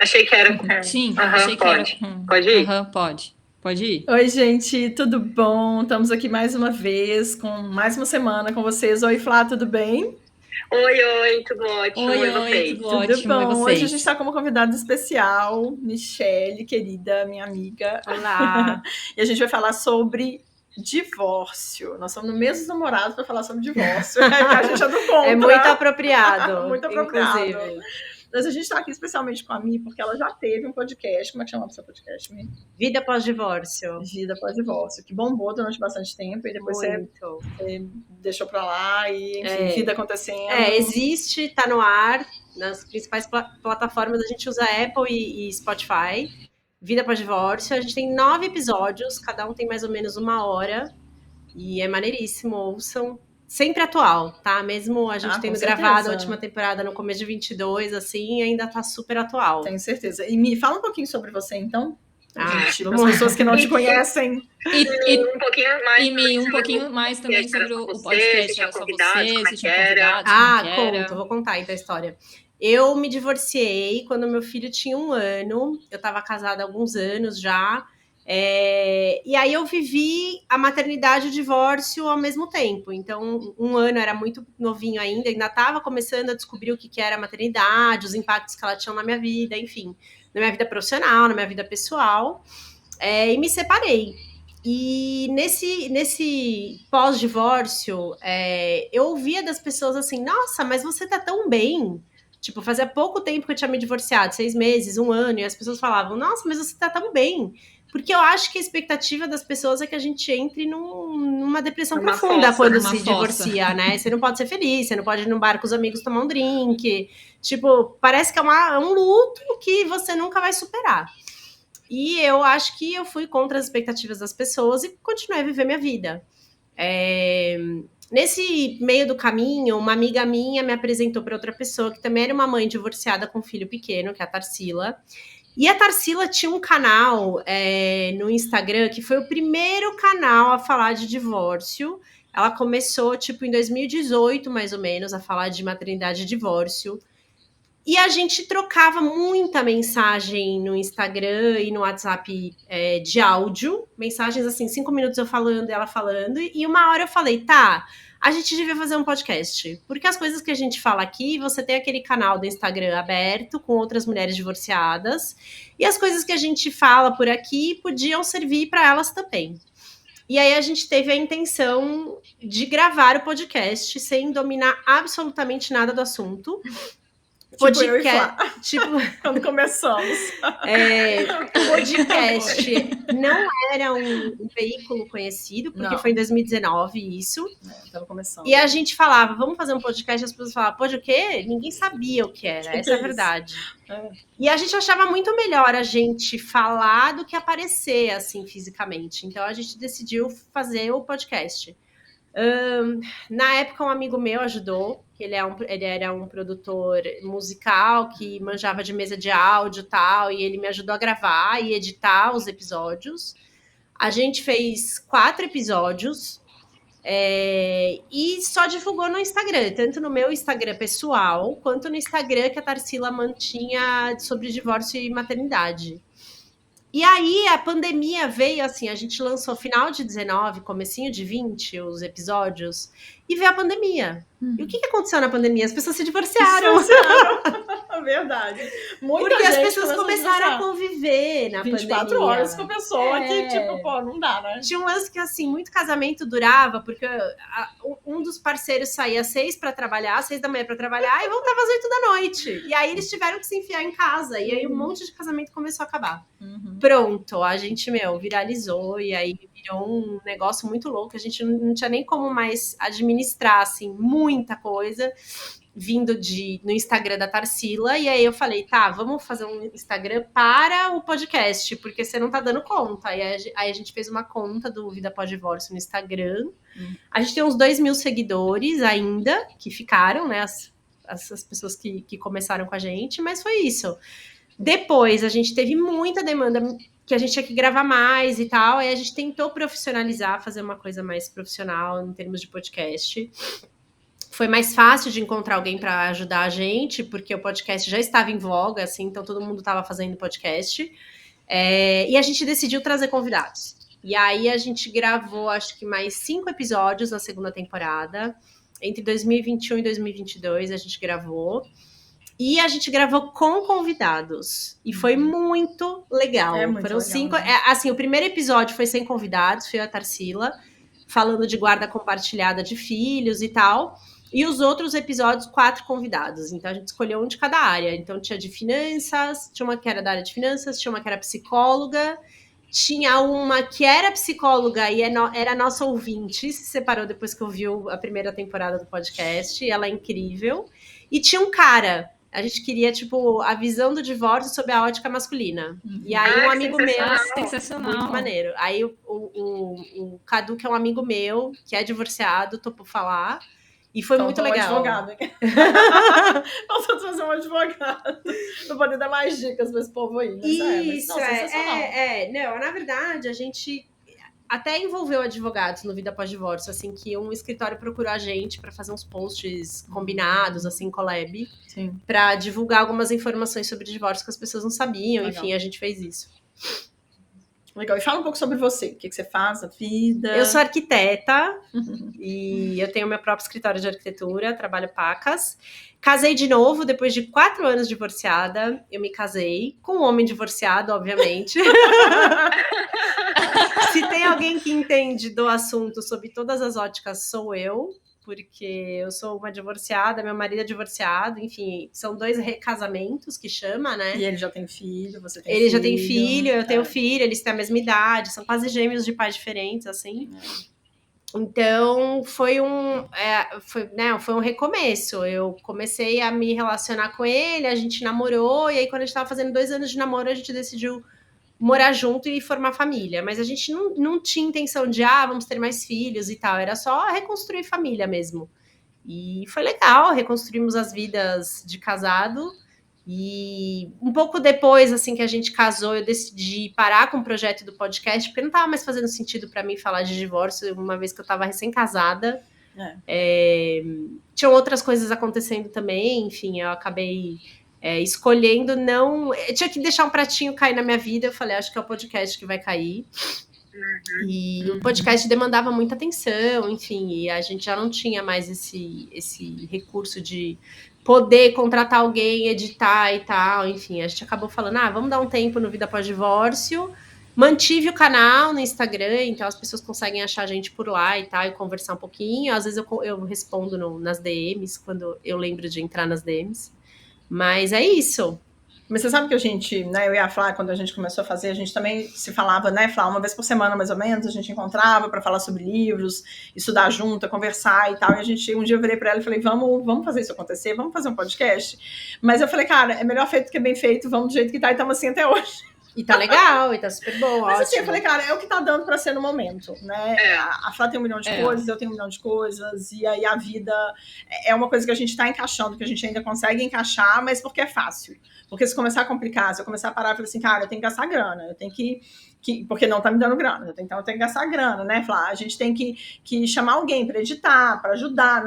Achei que era com... Sim, achei que era com... Pode ir? Pode ir. Oi, gente, tudo bom? Estamos aqui mais uma vez, com mais uma semana com vocês. Oi, Flá, tudo bem? Oi, tudo ótimo. Oi, vocês? tudo ótimo. Bom? E vocês? Hoje a gente está com uma convidada especial, Michele, querida, minha amiga. Olá. E a gente vai falar sobre divórcio. Nós somos no mês dos namorados para falar sobre divórcio. A gente é do contra. É muito apropriado. Muito apropriado. Inclusive. Mas a gente está aqui especialmente com a Mi, porque ela já teve um podcast. Como é que chama o seu podcast, Mi? Vida pós-divórcio. Vida pós-divórcio, que bombou durante bastante tempo e depois você deixou pra lá e, enfim, vida acontecendo. Existe, tá no ar, nas principais plataformas, a gente usa Apple e Spotify. Vida pós-divórcio, a gente tem 9 episódios, cada um tem mais ou menos 1 hora, e é maneiríssimo, ouçam. Sempre atual, tá? Mesmo a gente tendo gravado a última temporada no começo de 22, assim, ainda tá super atual. Tenho certeza. E me fala um pouquinho sobre você, então. Gente, as pessoas que não te conhecem. Um pouquinho mais. E um pouquinho mais também sobre o podcast. Era só você, se tinha convidado, vou contar então a história. Eu me divorciei quando meu filho tinha 1 ano. Eu tava casada há alguns anos já. E aí eu vivi a maternidade e o divórcio ao mesmo tempo. Então, 1 ano era muito novinho ainda estava começando a descobrir o que era a maternidade, os impactos que ela tinha na minha vida, enfim, na minha vida profissional, na minha vida pessoal, e me separei. E nesse pós-divórcio, eu ouvia das pessoas assim, nossa, mas você tá tão bem. Tipo, fazia pouco tempo que eu tinha me divorciado, 6 meses, 1 ano, e as pessoas falavam, nossa, mas você tá tão bem. Porque eu acho que a expectativa das pessoas é que a gente entre numa depressão profunda quando se divorcia, né? Você não pode ser feliz, você não pode ir no bar com os amigos tomar um drink. Tipo, parece que é um luto que você nunca vai superar. E eu acho que eu fui contra as expectativas das pessoas e continuei a viver minha vida. Nesse meio do caminho, uma amiga minha me apresentou para outra pessoa que também era uma mãe divorciada com um filho pequeno, que é a Tarsila. E a Tarsila tinha um canal no Instagram que foi o primeiro canal a falar de divórcio. Ela começou, em 2018, mais ou menos, a falar de maternidade e divórcio. E a gente trocava muita mensagem no Instagram e no WhatsApp de áudio. Mensagens assim, 5 minutos eu falando, ela falando. E uma hora eu falei, a gente devia fazer um podcast. Porque as coisas que a gente fala aqui, você tem aquele canal do Instagram aberto com outras mulheres divorciadas. E as coisas que a gente fala por aqui podiam servir para elas também. E aí a gente teve a intenção de gravar o podcast sem dominar absolutamente nada do assunto. Quando começamos. Podcast não era um veículo conhecido, porque foi em 2019 isso. Tava começando. E a gente falava, vamos fazer um podcast, as pessoas falavam, pode o quê? Ninguém sabia o que era, essa é a verdade. E a gente achava muito melhor a gente falar do que aparecer, assim, fisicamente. Então a gente decidiu fazer o podcast. Na época, um amigo meu ajudou, que ele era um produtor musical que manjava de mesa de áudio e tal, e ele me ajudou a gravar e editar os episódios. A gente fez 4 episódios e só divulgou no Instagram, tanto no meu Instagram pessoal, quanto no Instagram que a Tarsila mantinha sobre divórcio e maternidade. E aí a pandemia veio assim, a gente lançou final de 19, comecinho de 20 os episódios, e veio a pandemia. E o que aconteceu na pandemia? As pessoas se divorciaram. Verdade. Porque as pessoas começaram a conviver na 24 pandemia. horas com a pessoa que, não dá, né? Tinha um lance que, assim, muito casamento durava, porque um dos parceiros saía às 6 para trabalhar, às 6 da manhã para trabalhar, e voltava às 8 da noite. E aí eles tiveram que se enfiar em casa. E aí um monte de casamento começou a acabar. Pronto, a gente, viralizou, e aí virou um negócio muito louco. A gente não tinha nem como mais administrar, assim, muita coisa vindo no Instagram da Tarsila, e aí eu falei, vamos fazer um Instagram para o podcast, porque você não tá dando conta. Aí a gente fez uma conta do Vida Pós-Divórcio no Instagram. A gente tem uns 2.000 seguidores ainda, que ficaram, né, as pessoas que começaram com a gente, mas foi isso. Depois a gente teve muita demanda que a gente tinha que gravar mais e tal, aí a gente tentou profissionalizar, fazer uma coisa mais profissional em termos de podcast. foi mais fácil de encontrar alguém para ajudar a gente, porque o podcast já estava em voga, assim, então todo mundo estava fazendo podcast. E a gente decidiu trazer convidados. E aí a gente gravou, acho que mais 5 episódios na segunda temporada. Entre 2021 e 2022 a gente gravou. E a gente gravou com convidados. E foi muito legal. Muito Foram legal, 5... né? Assim, o primeiro episódio foi sem convidados, foi a Tarsila, falando de guarda compartilhada de filhos e tal. E os outros episódios, 4 convidados. Então, a gente escolheu um de cada área. Então, tinha de finanças, tinha uma que era da área de finanças, tinha uma que era psicóloga, tinha uma que era psicóloga e era nossa ouvinte, se separou depois que ouviu a primeira temporada do podcast, e ela é incrível. E tinha um cara, a gente queria, tipo, a visão do divórcio sob a ótica masculina. E aí um amigo meu... Sensacional. Muito maneiro. Aí o Cadu, que é um amigo meu, que é divorciado, topou falar. E foi muito legal. Um advogado. Nós vamos fazer um advogado. Não poder dar mais dicas para esse povo aí. Isso, Não, na verdade, a gente até envolveu advogados no Vida Pós-Divórcio, assim, que um escritório procurou a gente para fazer uns posts combinados, assim, collab, para divulgar algumas informações sobre divórcio que as pessoas não sabiam. Legal. Enfim, a gente fez isso. Legal. E fala um pouco sobre você. O que você faz na vida? Eu sou arquiteta e eu tenho meu próprio escritório de arquitetura, trabalho pacas. Casei de novo, depois de 4 anos divorciada. Eu me casei com um homem divorciado, obviamente. Se tem alguém que entende do assunto sob todas as óticas, sou eu. Porque eu sou uma divorciada, meu marido é divorciado, enfim, são 2 recasamentos que chama, né? E ele já tem filho, você tem filho. Ele já tem filho, eu tenho filho, eles têm a mesma idade, são quase gêmeos de pais diferentes, assim. Então, foi um recomeço. Eu comecei a me relacionar com ele, a gente namorou, e aí quando a gente tava fazendo 2 anos de namoro, a gente decidiu morar junto e formar família, mas a gente não tinha intenção de, vamos ter mais filhos e tal, era só reconstruir família mesmo. E foi legal, reconstruímos as vidas de casado, e um pouco depois, assim, que a gente casou, eu decidi parar com o projeto do podcast, porque não estava mais fazendo sentido para mim falar de divórcio, uma vez que eu estava recém-casada. Tinham outras coisas acontecendo também, enfim, eu acabei... escolhendo não... Eu tinha que deixar um pratinho cair na minha vida. Eu falei, acho que é o podcast que vai cair. E o podcast demandava muita atenção, enfim. E a gente já não tinha mais esse recurso de poder contratar alguém, editar e tal. Enfim, a gente acabou falando, vamos dar um tempo no Vida Pós-Divórcio. Mantive o canal no Instagram, então as pessoas conseguem achar a gente por lá e tal, e conversar um pouquinho. Às vezes eu respondo nas DMs, quando eu lembro de entrar nas DMs. Mas é isso. Mas você sabe que a gente, né, eu e a Flá, quando a gente começou a fazer, a gente também se falava, né, Flá, uma vez por semana, mais ou menos, a gente encontrava para falar sobre livros, estudar junto, conversar e tal, e a gente, um dia eu virei para ela e falei, vamos fazer isso acontecer, vamos fazer um podcast? Mas eu falei, cara, é melhor feito do que bem feito, vamos do jeito que tá, e estamos assim até hoje. E tá legal, e tá super bom, Mas ótimo. assim, eu falei, cara, é o que tá dando pra ser no momento, né? A Flá tem 1 milhão de coisas, eu tenho 1 milhão de coisas, e aí a vida é uma coisa que a gente tá encaixando, que a gente ainda consegue encaixar, mas porque é fácil. Porque se começar a complicar, se eu começar a parar e falar assim, cara, eu tenho que gastar grana, eu tenho que porque não tá me dando grana, então eu tenho que gastar grana, né, Flá? A gente tem que chamar alguém pra editar, pra ajudar,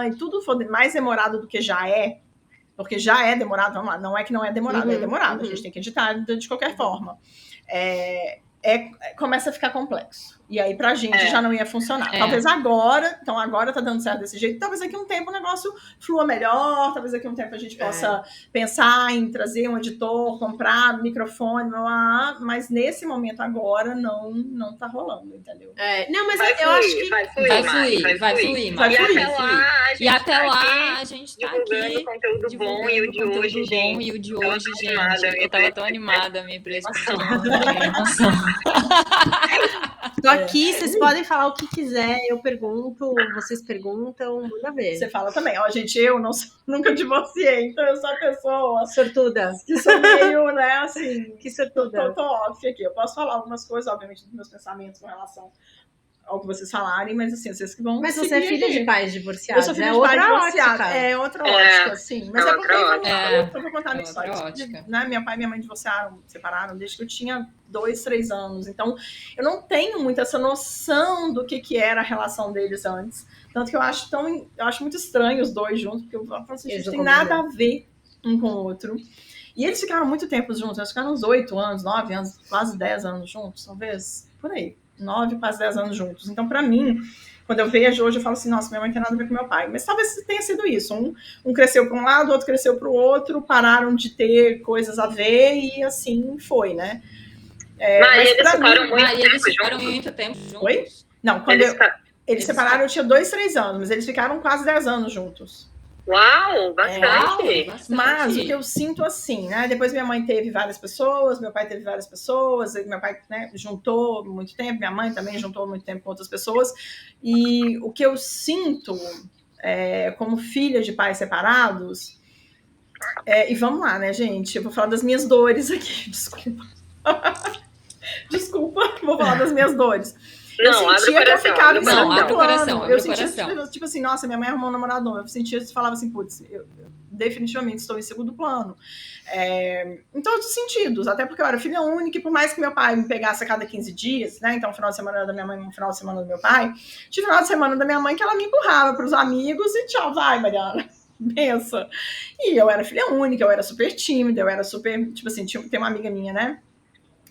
e tudo for mais demorado do que já é, porque já é demorado, vamos lá, não é que não é demorado, é demorado, a gente tem que editar de qualquer forma. Começa a ficar complexo. E aí, pra gente, já não ia funcionar. Talvez agora tá dando certo desse jeito, talvez daqui a um tempo o negócio flua melhor, talvez daqui a um tempo a gente possa pensar em trazer um editor, comprar microfone, mas nesse momento agora não tá rolando, entendeu? Não, mas eu acho que vai fluir. E até lá a gente tá aqui conteúdo bom, e o de hoje, gente. Eu tava tão animada, minha empresa. Tô aqui, vocês podem falar o que quiser, eu pergunto, vocês perguntam, manda ver. Você fala também, gente, eu nunca divorciei, então eu sou a pessoa sortuda, que sou meio, né, assim, que sortuda. Tô off aqui, eu posso falar algumas coisas, obviamente, dos meus pensamentos com relação ao que vocês falarem, mas assim, vocês que vão. Mas você é filha de pais divorciados. Eu sou filha de pais divorciados. É outra ótica, sim. Mas é porque eu vou contar a minha história. Né? Meu pai e minha mãe separaram desde que eu tinha 2, 3 anos. Então, eu não tenho muito essa noção do que era a relação deles antes. Tanto que eu acho muito estranho os dois juntos, porque eu falo assim, gente, tem nada a ver um com o outro. E eles ficaram muito tempo juntos, eles ficaram uns 8 anos, 9 anos, quase 10 anos juntos, talvez, por aí, 9, quase 10 anos juntos. Então, pra mim, quando eu vejo hoje, eu falo assim, nossa, minha mãe não tem nada a ver com meu pai. Mas talvez tenha sido isso, um cresceu para um lado, o outro cresceu para o outro, pararam de ter coisas a ver e assim foi, né? Mas eles ficaram muito tempo juntos? Oi? Não, quando eles separaram, eu tinha 2, 3 anos, mas eles ficaram quase 10 anos juntos. Uau, bastante. Mas o que eu sinto assim, né? Depois minha mãe teve várias pessoas, meu pai teve várias pessoas, meu pai, né, juntou muito tempo, minha mãe também juntou muito tempo com outras pessoas. E o que eu sinto como filha de pais separados, e vamos lá, né, gente? Eu vou falar das minhas dores aqui, desculpa. Desculpa, vou falar das minhas dores. Não, eu sentia que eu ficava em segundo plano. Eu sentia, tipo assim, nossa, minha mãe arrumou um namorado novo. Eu sentia, falava assim, putz, eu definitivamente estou em segundo plano. Em todos os sentidos, até porque eu era filha única e por mais que meu pai me pegasse a cada 15 dias, né, então o final de semana da minha mãe, um final de semana do meu pai, tinha final de semana da minha mãe que ela me empurrava para os amigos e tchau, vai, Mariana. Pensa. E eu era filha única, eu era super tímida, eu era super, tipo assim, tem uma amiga minha, né,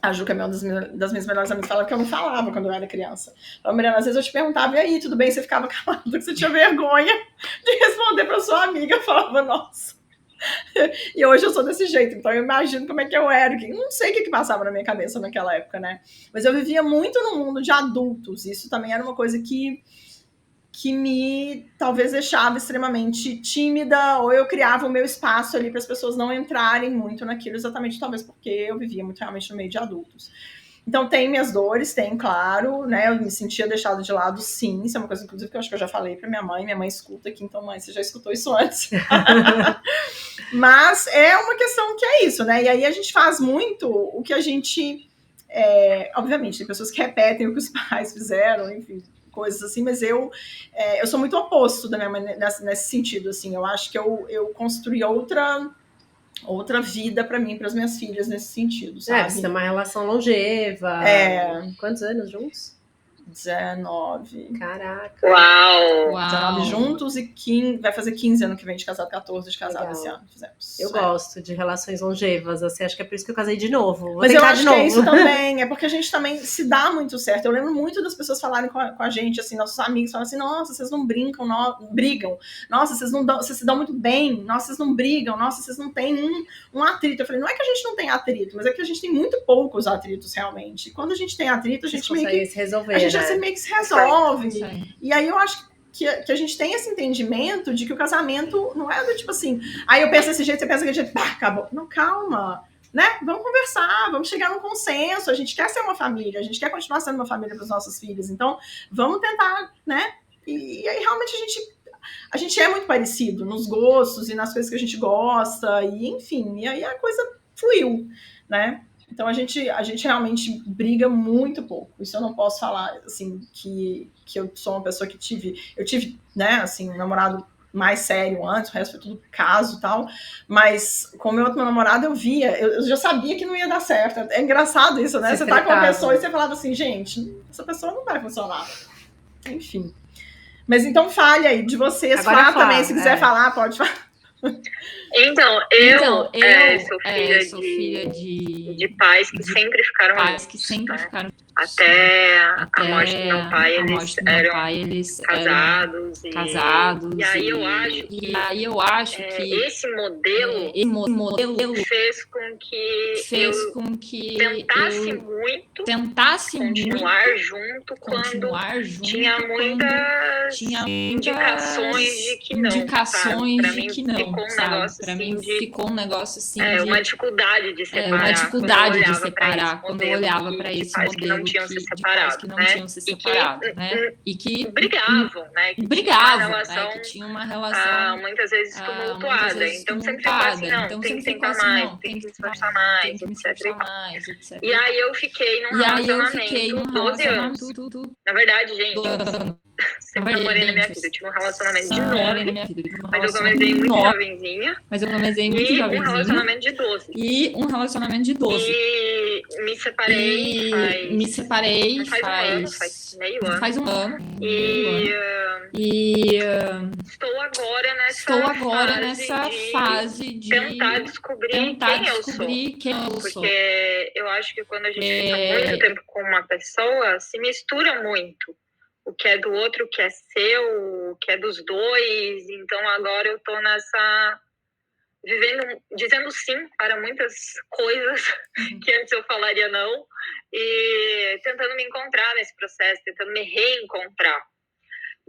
a Ju, que é uma das minhas melhores amigas, fala que eu não falava quando eu era criança. Então, Mariana, às vezes eu te perguntava, e aí, tudo bem? Você ficava calada, que você tinha vergonha de responder para sua amiga. Eu falava, nossa. E hoje eu sou desse jeito, então eu imagino como é que eu era. Não sei o que passava na minha cabeça naquela época, né? Mas eu vivia muito no mundo de adultos. Isso também era uma coisa que me talvez deixava extremamente tímida, ou eu criava o meu espaço ali para as pessoas não entrarem muito naquilo, exatamente talvez porque eu vivia muito realmente no meio de adultos. Então tem minhas dores, tem, claro, né, eu me sentia deixada de lado, sim, isso é uma coisa, inclusive, que eu acho que eu já falei para minha mãe escuta aqui, então mãe, você já escutou isso antes. Mas é uma questão que é isso, né, e aí a gente faz muito o que a gente, obviamente, tem pessoas que repetem o que os pais fizeram, enfim, coisas assim, mas eu sou muito oposto da minha mãe nesse sentido, assim, eu acho que eu construí outra vida para mim, para as minhas filhas nesse sentido, sabe? Você tem uma relação longeva. Quantos anos juntos? 19. Caraca. Uau! 19 juntos e 15, vai fazer 15 ano que vem de casado, 14 de casado esse ano. Fizemos. Eu gosto de relações longevas, assim, acho que é por isso que eu casei de novo. Mas eu acho que é isso também, é porque a gente também se dá muito certo. Eu lembro muito das pessoas falarem com a gente, assim, nossos amigos falam assim, nossa, vocês não brigam, nossa, vocês se dão muito bem, nossa, vocês não brigam, nossa, vocês não têm um atrito. Eu falei, não é que a gente não tem atrito, mas é que a gente tem muito poucos atritos, realmente. E quando a gente tem atrito, a gente meio que se resolver, a gente meio que se resolve. E aí eu acho que a gente tem esse entendimento de que o casamento não é do tipo assim, aí eu penso desse jeito, você pensa daquele jeito, acabou. Não, calma, né? Vamos conversar, vamos chegar num consenso, a gente quer ser uma família, a gente quer continuar sendo uma família para os nossos filhos, então vamos tentar, né? E aí realmente a gente é muito parecido nos gostos e nas coisas que a gente gosta, e enfim, e aí a coisa fluiu, né? Então a gente realmente briga muito pouco. Isso eu não posso falar, assim, que eu sou uma pessoa que eu tive, né, assim, um namorado mais sério antes, o resto foi tudo caso e tal, mas com o meu outro namorado eu já sabia que não ia dar certo. É engraçado isso, né? Você tá com uma pessoa e você falava assim, gente, essa pessoa não vai funcionar. Enfim. Mas então fale aí de vocês, falar também, se quiser falar, pode falar. Então, eu sou filha de pais que sempre ficaram até a morte do meu pai, eles eram casados. E aí eu acho que esse modelo fez com que eu tentasse continuar junto quando tinha muitas indicações de que não. Pra mim ficou um negócio assim, uma dificuldade de separar. Quando eu olhava para esse modelo tinham se separado, né? E que brigavam, né? Que tinha uma relação muitas vezes tumultuada. Então sempre ficou assim, não, tem que tentar mais, tem que se esforçar mais, etc. E aí eu fiquei num relacionamento 12 anos. Na verdade, gente, sempre namorei na minha vida. Eu tive um relacionamento de 9, mas eu comecei muito jovenzinha. E um relacionamento de 12. E me separei faz meio ano. Faz um ano. E estou agora nessa fase de tentar descobrir quem eu sou. Porque eu acho que quando a gente fica muito tempo com uma pessoa, se mistura muito. O que é do outro, o que é seu, o que é dos dois. Então agora eu tô dizendo sim para muitas coisas que antes eu falaria não, e tentando me encontrar nesse processo, tentando me reencontrar.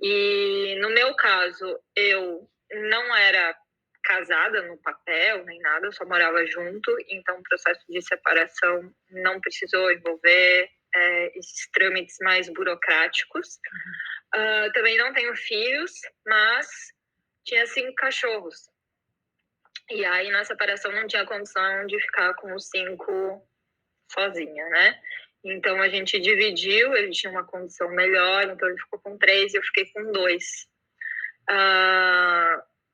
E no meu caso, eu não era casada no papel, nem nada, eu só morava junto, então o processo de separação não precisou envolver esses trâmites mais burocráticos. Também não tenho filhos, mas tinha 5 cachorros. E aí, na separação, não tinha condição de ficar com os 5 sozinha, né? Então, a gente dividiu, ele tinha uma condição melhor, então ele ficou com 3 e eu fiquei com 2.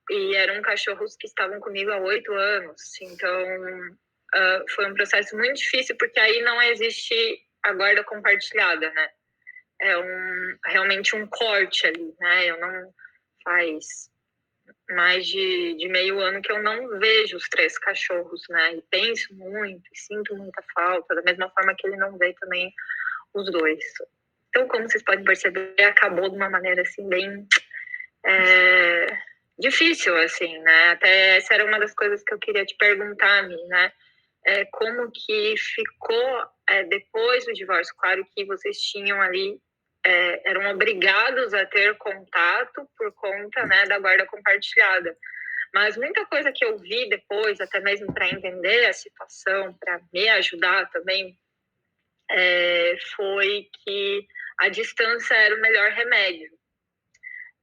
E eram cachorros que estavam comigo há 8 anos. Então, foi um processo muito difícil, porque aí não existe a guarda compartilhada, né? É realmente um corte ali, né? Eu não faz mais de meio ano que eu não vejo os 3 cachorros, né? E penso muito, e sinto muita falta, da mesma forma que ele não vê também os 2. Então, como vocês podem perceber, acabou de uma maneira, assim, bem difícil, assim, né? Até essa era uma das coisas que eu queria te perguntar, Mi, né? Como que ficou depois do divórcio? Claro que vocês tinham ali eram obrigados a ter contato por conta, né, da guarda compartilhada. Mas muita coisa que eu vi depois, até mesmo para entender a situação, para me ajudar também, foi que a distância era o melhor remédio.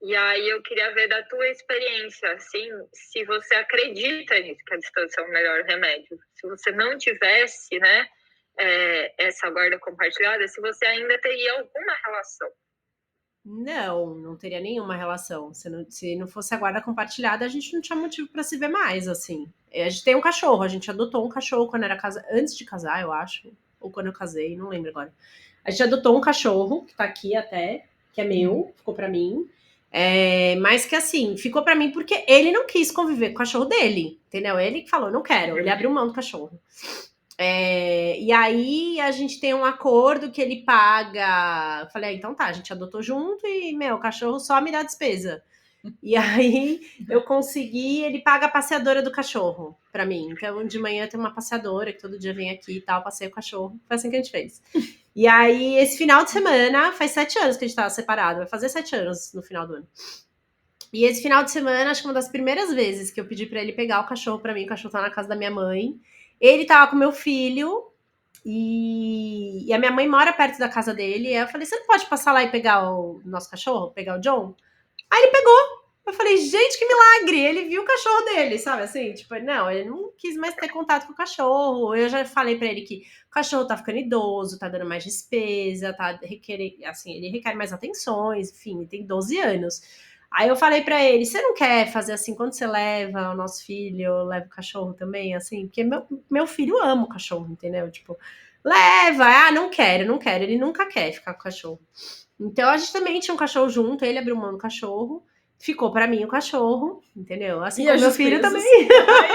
E aí eu queria ver da tua experiência, assim, se você acredita nisso, que a distância é o melhor remédio. Se você não tivesse, né, essa guarda compartilhada, se você ainda teria alguma relação. Não teria nenhuma relação. Se não fosse a guarda compartilhada, a gente não tinha motivo para se ver mais, assim. A gente tem um cachorro, a gente adotou um cachorro quando era antes de casar, eu acho, ou quando eu casei, não lembro agora. A gente adotou um cachorro, que tá aqui até, que é meu, ficou para mim. Mas que assim, ficou para mim porque ele não quis conviver com o cachorro dele, entendeu? Ele que falou, não quero, ele abriu mão do cachorro. E aí a gente tem um acordo que ele paga. Eu falei, então tá, a gente adotou junto e, o cachorro só me dá despesa. E aí eu consegui, ele paga a passeadora do cachorro pra mim. Então de manhã tem uma passeadora que todo dia vem aqui e tal, passeia o cachorro. Foi assim que a gente fez. E aí esse final de semana, faz 7 anos que a gente tava separado, vai fazer 7 anos no final do ano. E esse final de semana, acho que uma das primeiras vezes que eu pedi pra ele pegar o cachorro pra mim, o cachorro tá na casa da minha mãe. Ele tava com meu filho e a minha mãe mora perto da casa dele. E aí eu falei, você não pode passar lá e pegar o nosso cachorro? Pegar o John? Aí ele pegou. Eu falei, gente, que milagre! Ele viu o cachorro dele, sabe assim? Tipo, não, ele não quis mais ter contato com o cachorro. Eu já falei pra ele que o cachorro tá ficando idoso, tá dando mais despesa, ele requer mais atenções, enfim, ele tem 12 anos. Aí eu falei pra ele, você não quer fazer assim, quando você leva o nosso filho, leva o cachorro também, assim? Porque meu filho ama o cachorro, entendeu? Tipo, leva, não quero, ele nunca quer ficar com o cachorro. Então a gente também tinha um cachorro junto, ele abriu mão do cachorro, ficou pra mim o cachorro, entendeu? Assim como meu filho também.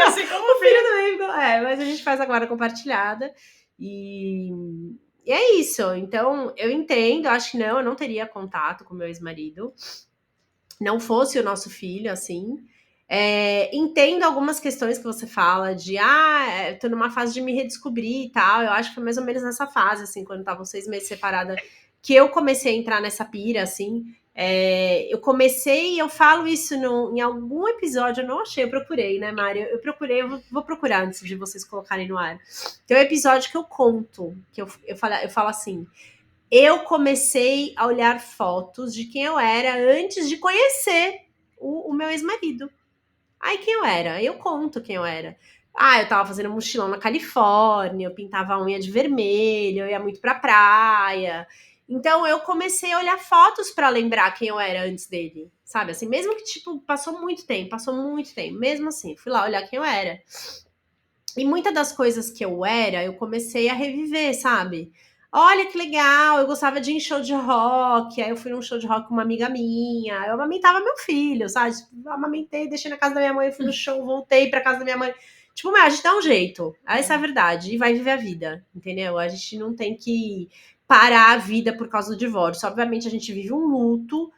Assim como o filho também ficou. Mas a gente faz agora compartilhada. E é isso. Então, eu entendo, acho que eu não teria contato com meu ex-marido. Não fosse o nosso filho, assim. Entendo algumas questões que você fala de tô numa fase de me redescobrir e tal. Eu acho que foi mais ou menos nessa fase, assim, quando estavam 6 meses separada, que eu comecei a entrar nessa pira, assim. Eu falo isso em algum episódio, eu não achei, eu procurei, né, Mari? Eu procurei, eu vou procurar antes de vocês colocarem no ar. Tem um episódio que eu conto, que eu falo assim, eu comecei a olhar fotos de quem eu era antes de conhecer o meu ex-marido. Aí quem eu era? Eu conto quem eu era. Eu tava fazendo mochilão na Califórnia, eu pintava a unha de vermelho, eu ia muito pra praia. Então eu comecei a olhar fotos pra lembrar quem eu era antes dele, sabe? Assim, mesmo que, tipo, passou muito tempo, mesmo assim, fui lá olhar quem eu era. E muitas das coisas que eu era, eu comecei a reviver, sabe? Olha que legal, eu gostava de ir em show de rock, aí eu fui num show de rock com uma amiga minha, eu amamentava meu filho, sabe? Tipo, amamentei, deixei na casa da minha mãe, fui no show, voltei pra casa da minha mãe. Tipo, a gente dá um jeito, essa é a verdade, e vai viver a vida, entendeu? A gente não tem que parar a vida por causa do divórcio. Obviamente, a gente vive um luto,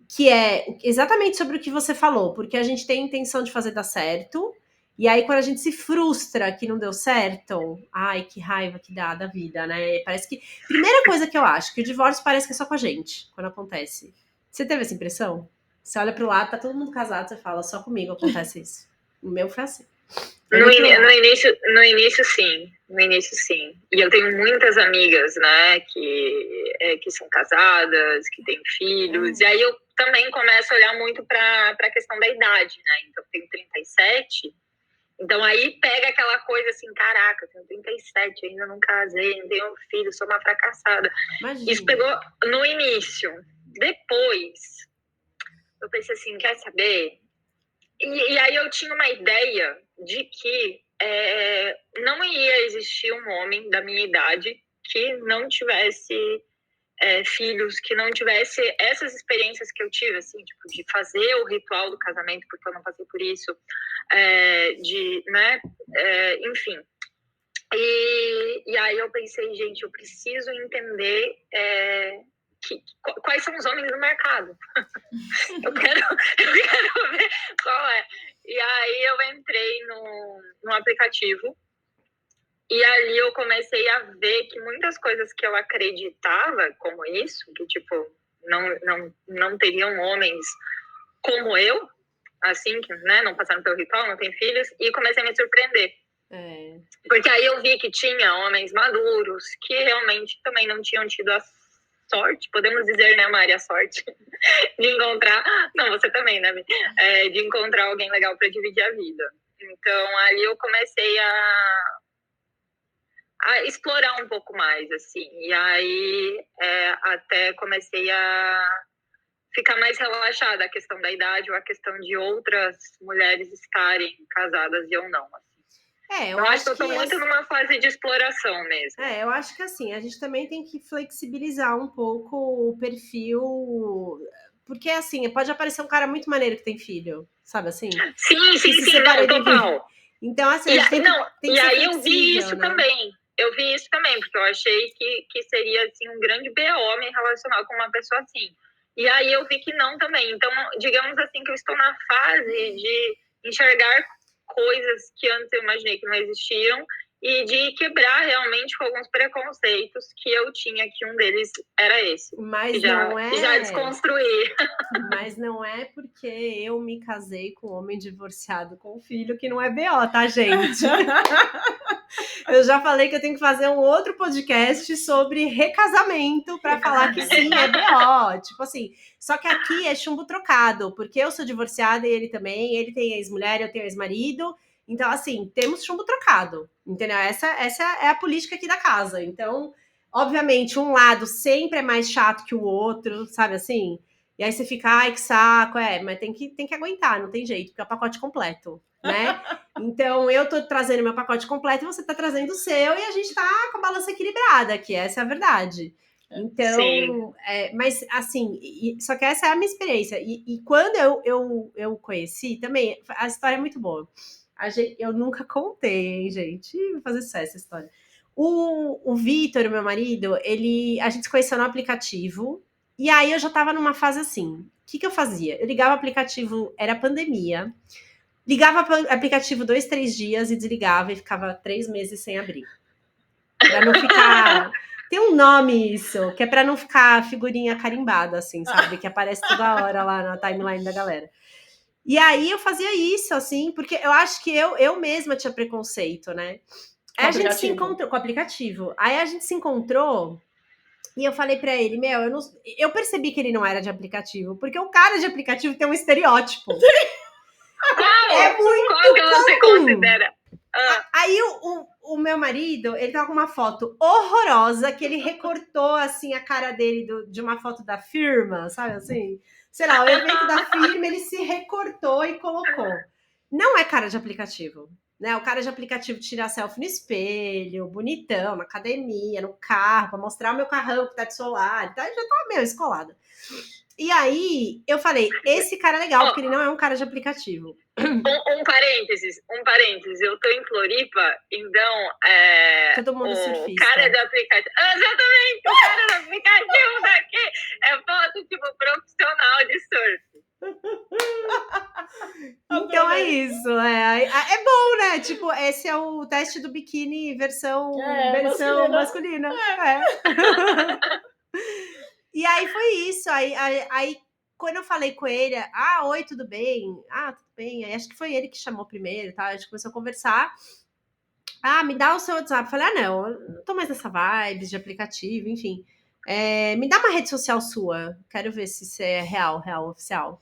que é exatamente sobre o que você falou, porque a gente tem a intenção de fazer dar certo, e aí quando a gente se frustra que não deu certo, ai, que raiva que dá da vida, né? Parece que... Primeira coisa que eu acho, que o divórcio parece que é só com a gente, quando acontece. Você teve essa impressão? Você olha pro lado, tá todo mundo casado, você fala, só comigo acontece isso. O meu foi assim. No início, sim. No início, sim. E eu tenho muitas amigas, né, que são casadas, que têm filhos. E aí eu também começo a olhar muito para a questão da idade, né? Então, eu tenho 37. Então, aí pega aquela coisa assim, caraca, eu tenho 37, ainda não casei, não tenho filho, sou uma fracassada. Imagina. Isso pegou no início. Depois, eu pensei assim, quer saber? E aí eu tinha uma ideia de que não ia existir um homem da minha idade que não tivesse filhos, que não tivesse essas experiências que eu tive, assim, tipo, de fazer o ritual do casamento, porque eu não passei por isso, né, enfim. E aí eu pensei, gente, eu preciso entender quais são os homens do mercado. eu quero ver qual é. E aí eu entrei no aplicativo e ali eu comecei a ver que muitas coisas que eu acreditava como isso, que tipo, não teriam homens como eu, assim, que, né, não passaram pelo ritual, não têm filhos, e comecei a me surpreender. Porque aí eu vi que tinha homens maduros que realmente também não tinham tido a sorte, podemos dizer, né, Mari, a sorte de encontrar, não, você também, né, de encontrar alguém legal para dividir a vida. Então, ali eu comecei a explorar um pouco mais, assim, e aí até comecei a ficar mais relaxada a questão da idade ou a questão de outras mulheres estarem casadas e eu não, assim. Eu acho que eu tô muito numa fase de exploração mesmo. Eu acho que assim, a gente também tem que flexibilizar um pouco o perfil, porque assim, pode aparecer um cara muito maneiro que tem filho, sabe assim? Sim, não, total. Então, assim, a gente tem que e ser aí eu vi isso, né? também. Eu vi isso também, porque eu achei que seria assim, um grande BO me relacionar com uma pessoa assim. E aí eu vi que não também. Então, digamos assim, que eu estou na fase de enxergar coisas que antes eu imaginei que não existiam e de quebrar realmente com alguns preconceitos que eu tinha, que um deles era esse. Mas já desconstruir. Mas não é porque eu me casei com um homem divorciado com um filho que não é BO, tá, gente? Eu já falei que eu tenho que fazer um outro podcast sobre recasamento para falar que sim, é BO. Tipo assim, só que aqui é chumbo trocado, porque eu sou divorciada e ele também, ele tem ex-mulher, eu tenho ex-marido. Então, assim, temos chumbo trocado, entendeu? Essa é a política aqui da casa. Então, obviamente, um lado sempre é mais chato que o outro, sabe assim? E aí você fica, ai, que saco, mas tem que aguentar, não tem jeito, porque é o pacote completo, né? Então, eu tô trazendo meu pacote completo e você tá trazendo o seu, e a gente tá com a balança equilibrada, que essa é a verdade. Então, mas assim, só que essa é a minha experiência. E quando eu conheci, também, a história é muito boa. Eu nunca contei, hein, gente? Vou fazer sucesso essa história. O Vitor, meu marido, a gente se conheceu no aplicativo, e aí eu já tava numa fase assim. O que eu fazia? Eu ligava o aplicativo, era pandemia, ligava o aplicativo 2, 3 dias e desligava e ficava 3 meses sem abrir. Pra não ficar... Tem um nome isso, que é pra não ficar figurinha carimbada, assim, sabe? Que aparece toda hora lá na timeline da galera. E aí eu fazia isso, assim, porque eu acho que eu mesma tinha preconceito, né? Aí a gente se encontrou com o aplicativo. Aí a gente se encontrou E eu falei pra ele, eu percebi que ele não era de aplicativo, porque o cara de aplicativo tem um estereótipo. É muito qual que você considera? Aí o meu marido, ele tava com uma foto horrorosa, que ele recortou, assim, a cara dele de uma foto da firma, sabe assim? Sei lá, o evento da firma, ele se recortou e colocou. Não é cara de aplicativo, né? O cara de aplicativo tira selfie no espelho, bonitão, na academia, no carro, pra mostrar o meu carrão que tá de solar, tá? Já tá meio escolado. E aí, eu falei, esse cara é legal, porque ele não é um cara de aplicativo. Um parênteses, eu tô em Floripa, então todo mundo surfista. O cara do aplicativo, exatamente, o cara do aplicativo daqui é foto tipo profissional de surf. Então é isso, é bom, né? Tipo, esse é o teste do biquíni versão masculina. E aí foi isso, aí quando eu falei com ele, oi, tudo bem? Tudo bem. Aí acho que foi ele que chamou primeiro, tá? A gente começou a conversar. Me dá o seu WhatsApp. Eu falei, não, eu não tô mais nessa vibe de aplicativo, enfim. Me dá uma rede social sua. Quero ver se isso é real, oficial.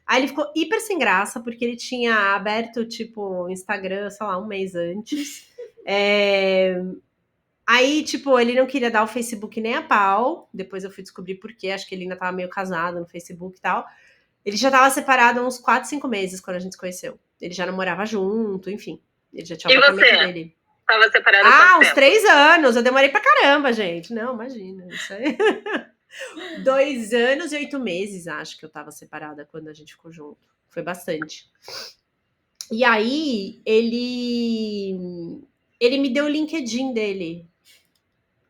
Aí ele ficou hiper sem graça, porque ele tinha aberto, tipo, Instagram, sei lá, um mês antes. Aí, tipo, ele não queria dar o Facebook nem a pau. Depois eu fui descobrir por quê. Acho que ele ainda tava meio casado no Facebook e tal. Ele já tava separado há uns 4, 5 meses quando a gente se conheceu. Ele já não morava junto, enfim. Ele já tinha o apartamento dele. Tava separado há quanto uns tempo? 3 anos. Eu demorei pra caramba, gente. Não, imagina. Isso aí. 2 anos e 8 meses, acho que eu tava separada quando a gente ficou junto. Foi bastante. E aí, ele me deu o LinkedIn dele.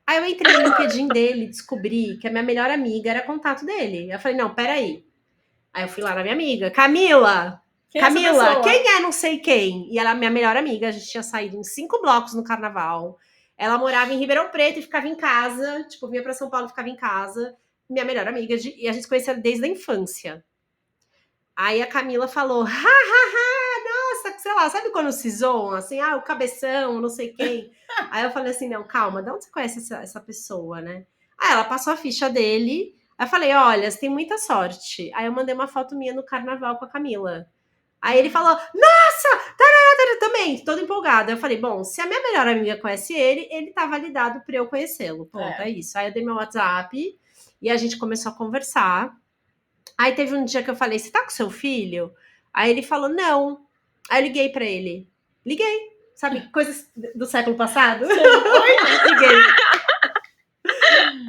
Aí eu entrei no LinkedIn dele, descobri que a minha melhor amiga era contato dele. Eu falei, não, peraí. Aí eu fui lá na minha amiga, Camila, quem é não sei quem? E ela é minha melhor amiga, a gente tinha saído em 5 blocos no carnaval. Ela morava em Ribeirão Preto e ficava em casa, tipo, vinha pra São Paulo e ficava em casa. Minha melhor amiga, e a gente se conhecia desde a infância. Aí a Camila falou, nossa, sei lá, sabe quando se zoam, assim, o cabeção, não sei quem. Aí eu falei assim, não, calma, de onde você conhece essa pessoa, né? Aí ela passou a ficha dele, aí eu falei, olha, você tem muita sorte. Aí eu mandei uma foto minha no carnaval com a Camila. Aí ele falou, nossa, também, toda empolgada. Eu falei, bom, se a minha melhor amiga conhece ele tá validado pra eu conhecê-lo. Pronto, é isso. Aí eu dei meu WhatsApp e a gente começou a conversar. Aí teve um dia que eu falei, você tá com seu filho? Aí ele falou, não. Aí eu liguei pra ele. Liguei. Sabe, coisas do século passado? Liguei.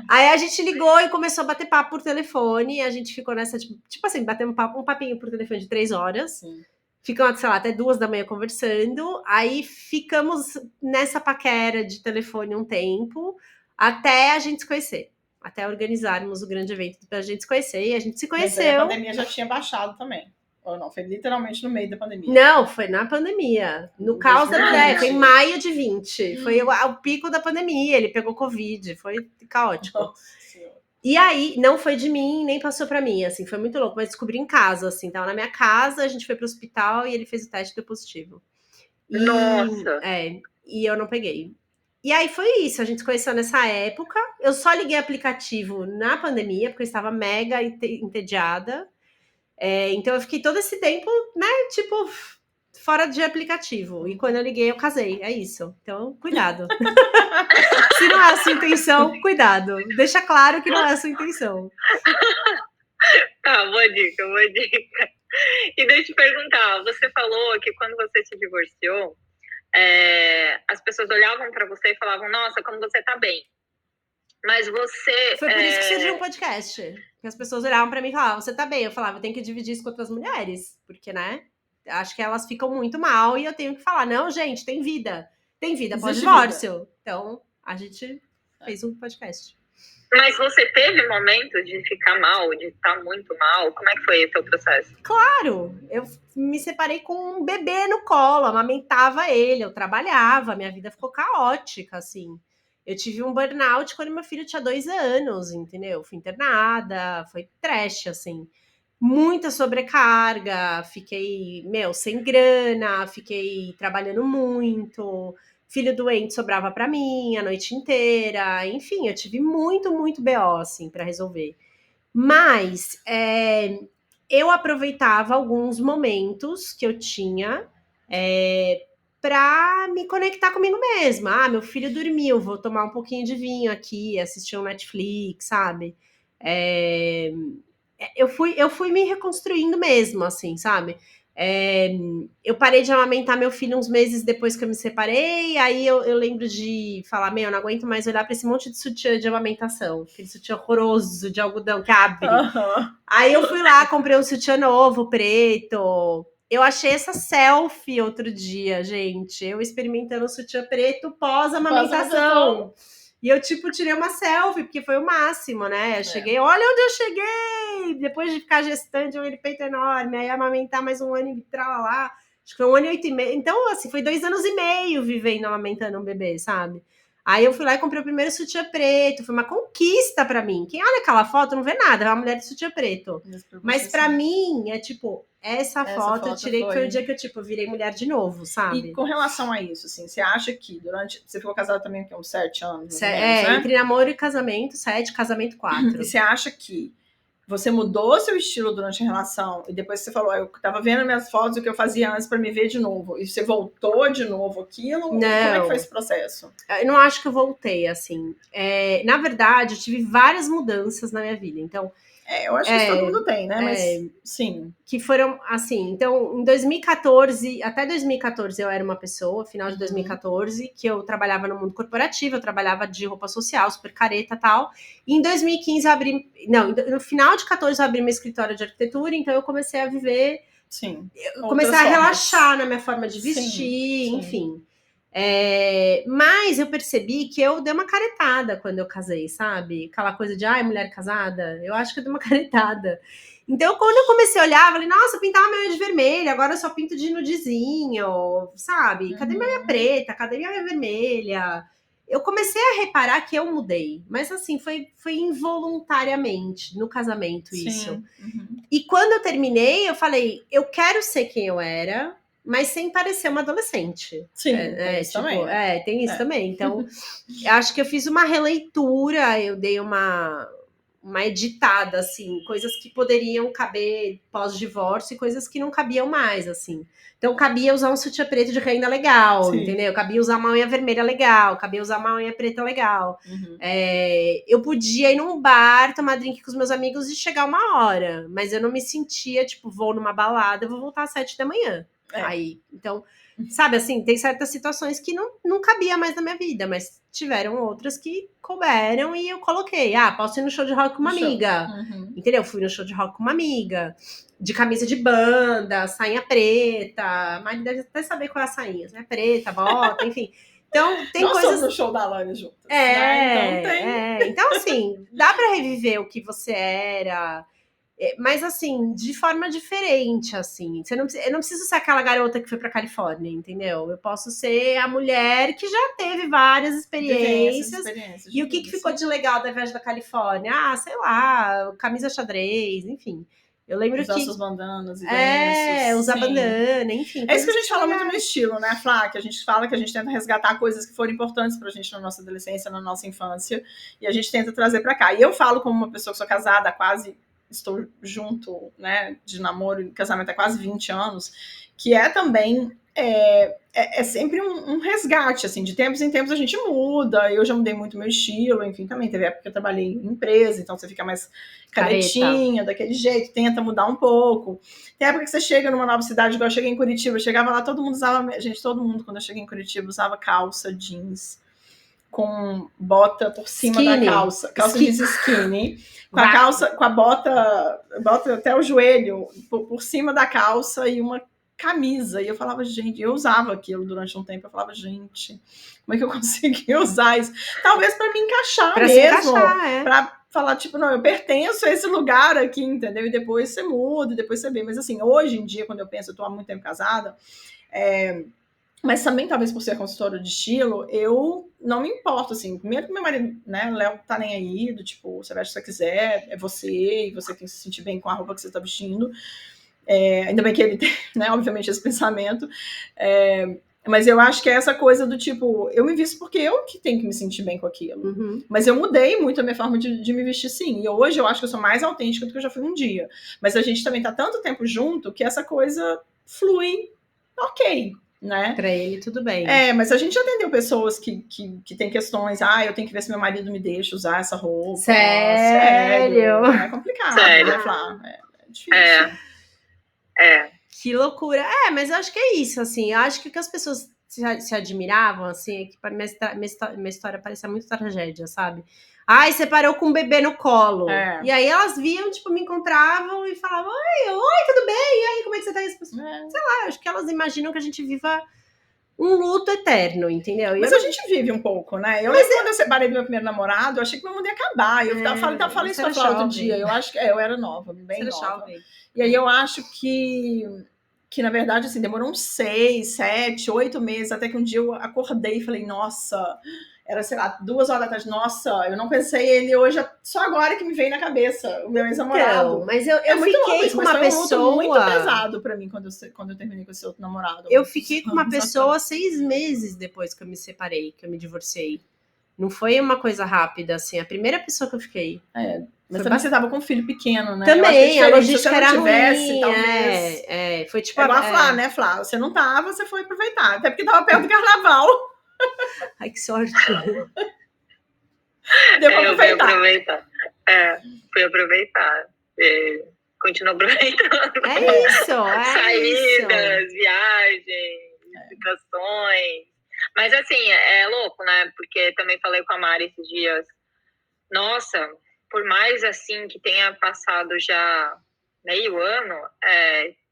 Aí a gente ligou e começou a bater papo por telefone. E a gente ficou nessa, tipo assim, batendo um papinho por telefone de 3 horas. Sim. Ficamos, sei lá, até 2 da manhã conversando. Aí ficamos nessa paquera de telefone um tempo, até a gente se conhecer. Até organizarmos o grande evento pra gente se conhecer. E a gente se conheceu. Mas a pandemia já tinha baixado também. Ou não? Foi literalmente no meio da pandemia. Não, foi na pandemia. No caos da foi em maio de 20. Foi o pico da pandemia. Ele pegou Covid. Foi caótico. Nossa. E aí, não foi de mim, nem passou pra mim, assim, foi muito louco, mas descobri em casa, assim, tava na minha casa, a gente foi pro hospital e ele fez o teste, deu positivo. Nossa! E eu não peguei. E aí foi isso, a gente se conheceu nessa época, eu só liguei aplicativo na pandemia, porque eu estava mega entediada, então eu fiquei todo esse tempo, né, tipo, fora de aplicativo, e quando eu liguei eu casei, é isso, então cuidado. Se não é a sua intenção, cuidado. Deixa claro que não é a sua intenção. Tá, boa dica. E deixa eu te perguntar, você falou que quando você se divorciou, as pessoas olhavam pra você e falavam, nossa, como você tá bem. Mas você... Foi por isso que surgiu um podcast. Que as pessoas olhavam pra mim e falavam, você tá bem? Eu falava, eu tenho que dividir isso com outras mulheres. Porque, né, acho que elas ficam muito mal e eu tenho que falar, não, gente, tem vida. Tem vida pós-divórcio. Então... a gente fez um podcast. Mas você teve momentos de ficar mal, de estar muito mal? Como é que foi o seu processo? Claro! Eu me separei com um bebê no colo, amamentava ele, eu trabalhava, minha vida ficou caótica, assim. Eu tive um burnout quando meu filho tinha 2 anos, entendeu? Fui internada, foi trash, assim. Muita sobrecarga, fiquei, sem grana, fiquei trabalhando muito... Filho doente sobrava para mim a noite inteira. Enfim, eu tive muito, muito BO, assim, para resolver. Mas eu aproveitava alguns momentos que eu tinha para me conectar comigo mesma. Meu filho dormiu, vou tomar um pouquinho de vinho aqui, assistir um Netflix, sabe? Eu fui me reconstruindo mesmo, assim, sabe? Eu parei de amamentar meu filho uns meses depois que eu me separei, aí eu lembro de falar, eu não aguento mais olhar para esse monte de sutiã de amamentação, aquele sutiã horroroso de algodão que abre. Aí eu fui lá, comprei um sutiã novo, preto. Eu achei essa selfie outro dia, gente. Eu experimentando o sutiã preto pós-amamentação. E eu, tirei uma selfie, porque foi o máximo, né? Eu cheguei, olha onde eu cheguei! Depois de ficar gestante, um peito enorme, aí amamentar mais um ano e lá. Acho que foi 1 ano e 8 meses. Então, assim, foi 2 anos e meio vivendo amamentando um bebê, sabe? Aí eu fui lá e comprei o primeiro sutiã preto. Foi uma conquista pra mim. Quem olha aquela foto não vê nada, é uma mulher de sutiã preto. Mas pra mim, essa foto eu tirei, que foi o dia que eu, virei mulher de novo, sabe? E com relação a isso, assim, você acha que você ficou casada também há uns 7 anos? Né? Entre namoro e casamento, 7, casamento 4. E você acha que você mudou seu estilo durante a relação e depois você falou, eu tava vendo minhas fotos o que eu fazia antes para me ver de novo, e você voltou de novo aquilo? Não. Como é que foi esse processo? Eu não acho que eu voltei, assim. Na verdade, eu tive várias mudanças na minha vida, então... eu acho que isso todo mundo tem, né? Mas, sim. Que foram, assim, então, em 2014, até 2014 eu era uma pessoa, final de 2014, que eu trabalhava no mundo corporativo, eu trabalhava de roupa social, super careta e tal. E em 2015 eu abri, no final de 14 eu abri meu escritório de arquitetura, então eu comecei a viver... Sim. Eu comecei a relaxar na minha forma de vestir, sim. Enfim. Mas eu percebi que eu dei uma caretada quando eu casei, sabe? Aquela coisa de, mulher casada, eu acho que eu dei uma caretada. Então, quando eu comecei a olhar, eu falei, nossa, eu pintava minha unha de vermelho, agora eu só pinto de nudezinho, sabe? Cadê minha unha preta? Cadê minha unha vermelha? Eu comecei a reparar que eu mudei, mas assim, foi involuntariamente no casamento isso. E quando eu terminei, eu falei, eu quero ser quem eu era, mas sem parecer uma adolescente. Sim, tem isso também. Tem isso também. Então, eu acho que eu fiz uma releitura, eu dei uma editada, assim, coisas que poderiam caber pós-divórcio e coisas que não cabiam mais, assim. Então, cabia usar um sutiã preto de renda legal, entendeu? Cabia usar uma unha vermelha legal, cabia usar uma unha preta legal. Eu podia ir num bar, tomar drink com os meus amigos e chegar 1 hora, mas eu não me sentia, vou numa balada, eu vou voltar às 7 da manhã. Aí, então, sabe assim, tem certas situações que não cabia mais na minha vida, mas tiveram outras que couberam e eu coloquei. Posso ir no show de rock com uma amiga, entendeu? Fui no show de rock com uma amiga, de camisa de banda, sainha preta, a Mari deve até saber qual é a sainha, né? Preta, bota, enfim. Então, tem nós coisas... somos no show da Alane juntas, né? Então, assim, dá pra reviver o que você era... Mas, assim, de forma diferente, assim. Eu não preciso ser aquela garota que foi pra Califórnia, entendeu? Eu posso ser a mulher que já teve várias experiências. E o que ficou de legal da viagem da Califórnia? Sei lá, camisa xadrez, enfim. Eu lembro usar que... suas bandanas e lenços. Usar bandana, enfim. É isso que a gente fala muito no estilo, né, Flá? Que a gente fala que a gente tenta resgatar coisas que foram importantes pra gente na nossa adolescência, na nossa infância. E a gente tenta trazer pra cá. E eu falo como uma pessoa que sou casada há quase... Estou junto, né, de namoro e casamento há quase 20 anos, que é também... É sempre um resgate, assim, de tempos em tempos a gente muda, eu já mudei muito meu estilo, enfim, também teve época que eu trabalhei em empresa, então você fica mais caretinha, daquele jeito, tenta mudar um pouco. Tem época que você chega numa nova cidade, igual eu cheguei em Curitiba, eu chegava lá, todo mundo usava, todo mundo, quando eu cheguei em Curitiba, usava calça jeans, com bota por cima da calça jeans skinny, com a calça, com a bota até o joelho, por cima da calça e uma camisa, e eu falava, gente, eu usava aquilo durante um tempo, eu falava, gente, como é que eu consegui usar isso? Talvez para me encaixar pra mesmo, para falar, não, eu pertenço a esse lugar aqui, entendeu? E depois você muda, depois você vê, mas assim, hoje em dia, quando eu penso, eu tô há muito tempo casada, mas também, talvez por ser consultora de estilo, eu não me importo, assim, primeiro que meu marido, né, o Léo tá nem aí, do você veste o que você quiser, é você, e você tem que se sentir bem com a roupa que você tá vestindo. Ainda bem que ele tem, né, obviamente, esse pensamento. Mas eu acho que é essa coisa do tipo, eu me visto porque eu que tenho que me sentir bem com aquilo. Mas eu mudei muito a minha forma de me vestir, sim. E hoje eu acho que eu sou mais autêntica do que eu já fui um dia. Mas a gente também tá tanto tempo junto que essa coisa flui ok, né? Pra ele, tudo bem. Mas a gente já atendeu pessoas que tem questões. Eu tenho que ver se meu marido me deixa usar essa roupa. Sério? É complicado, né, Flá? É difícil. Que loucura. Mas eu acho que é isso, assim. Eu acho que o que as pessoas se admiravam, assim, é que pra minha história parecia muito tragédia, sabe? Ai, separou com um bebê no colo. E aí elas viam, tipo, me encontravam e falavam, oi, tudo bem? E aí, como é que você tá? Sei lá, acho que elas imaginam que a gente viva um luto eterno, entendeu? Mas a gente vive um pouco, né? Eu lembro quando eu separei do meu primeiro namorado, eu achei que meu mundo ia acabar. Eu falei isso pra falar outro dia. Eu acho que eu era nova, bem nova. E aí eu acho que na verdade, assim, demorou uns 6, 7, 8 meses, até que um dia eu acordei e falei, nossa, era, sei lá, 2 horas da tarde, nossa, eu não pensei ele hoje, só agora que me veio na cabeça, o meu ex-namorado. Então, mas eu fiquei com uma pessoa... muito pesado pra mim quando eu terminei com esse outro namorado. Eu fiquei com uma pessoa 6 meses depois que eu me separei, que eu me divorciei. Não foi uma coisa rápida, assim, a primeira pessoa que eu fiquei. Mas também você tava com um filho pequeno, né? Também, a logística era tivesse, ruim, talvez... foi tipo... igual a Flá, né, Flá? Você não tava, você foi aproveitar. Até porque tava perto do carnaval. Ai, que sorte. Deu pra aproveitar. Fui aproveitar. Continuo aproveitando. É isso, Saídas, viagens, visitações. Mas assim, é louco, né? Porque também falei com a Mari esses dias. Nossa, por mais assim que tenha passado já meio ano,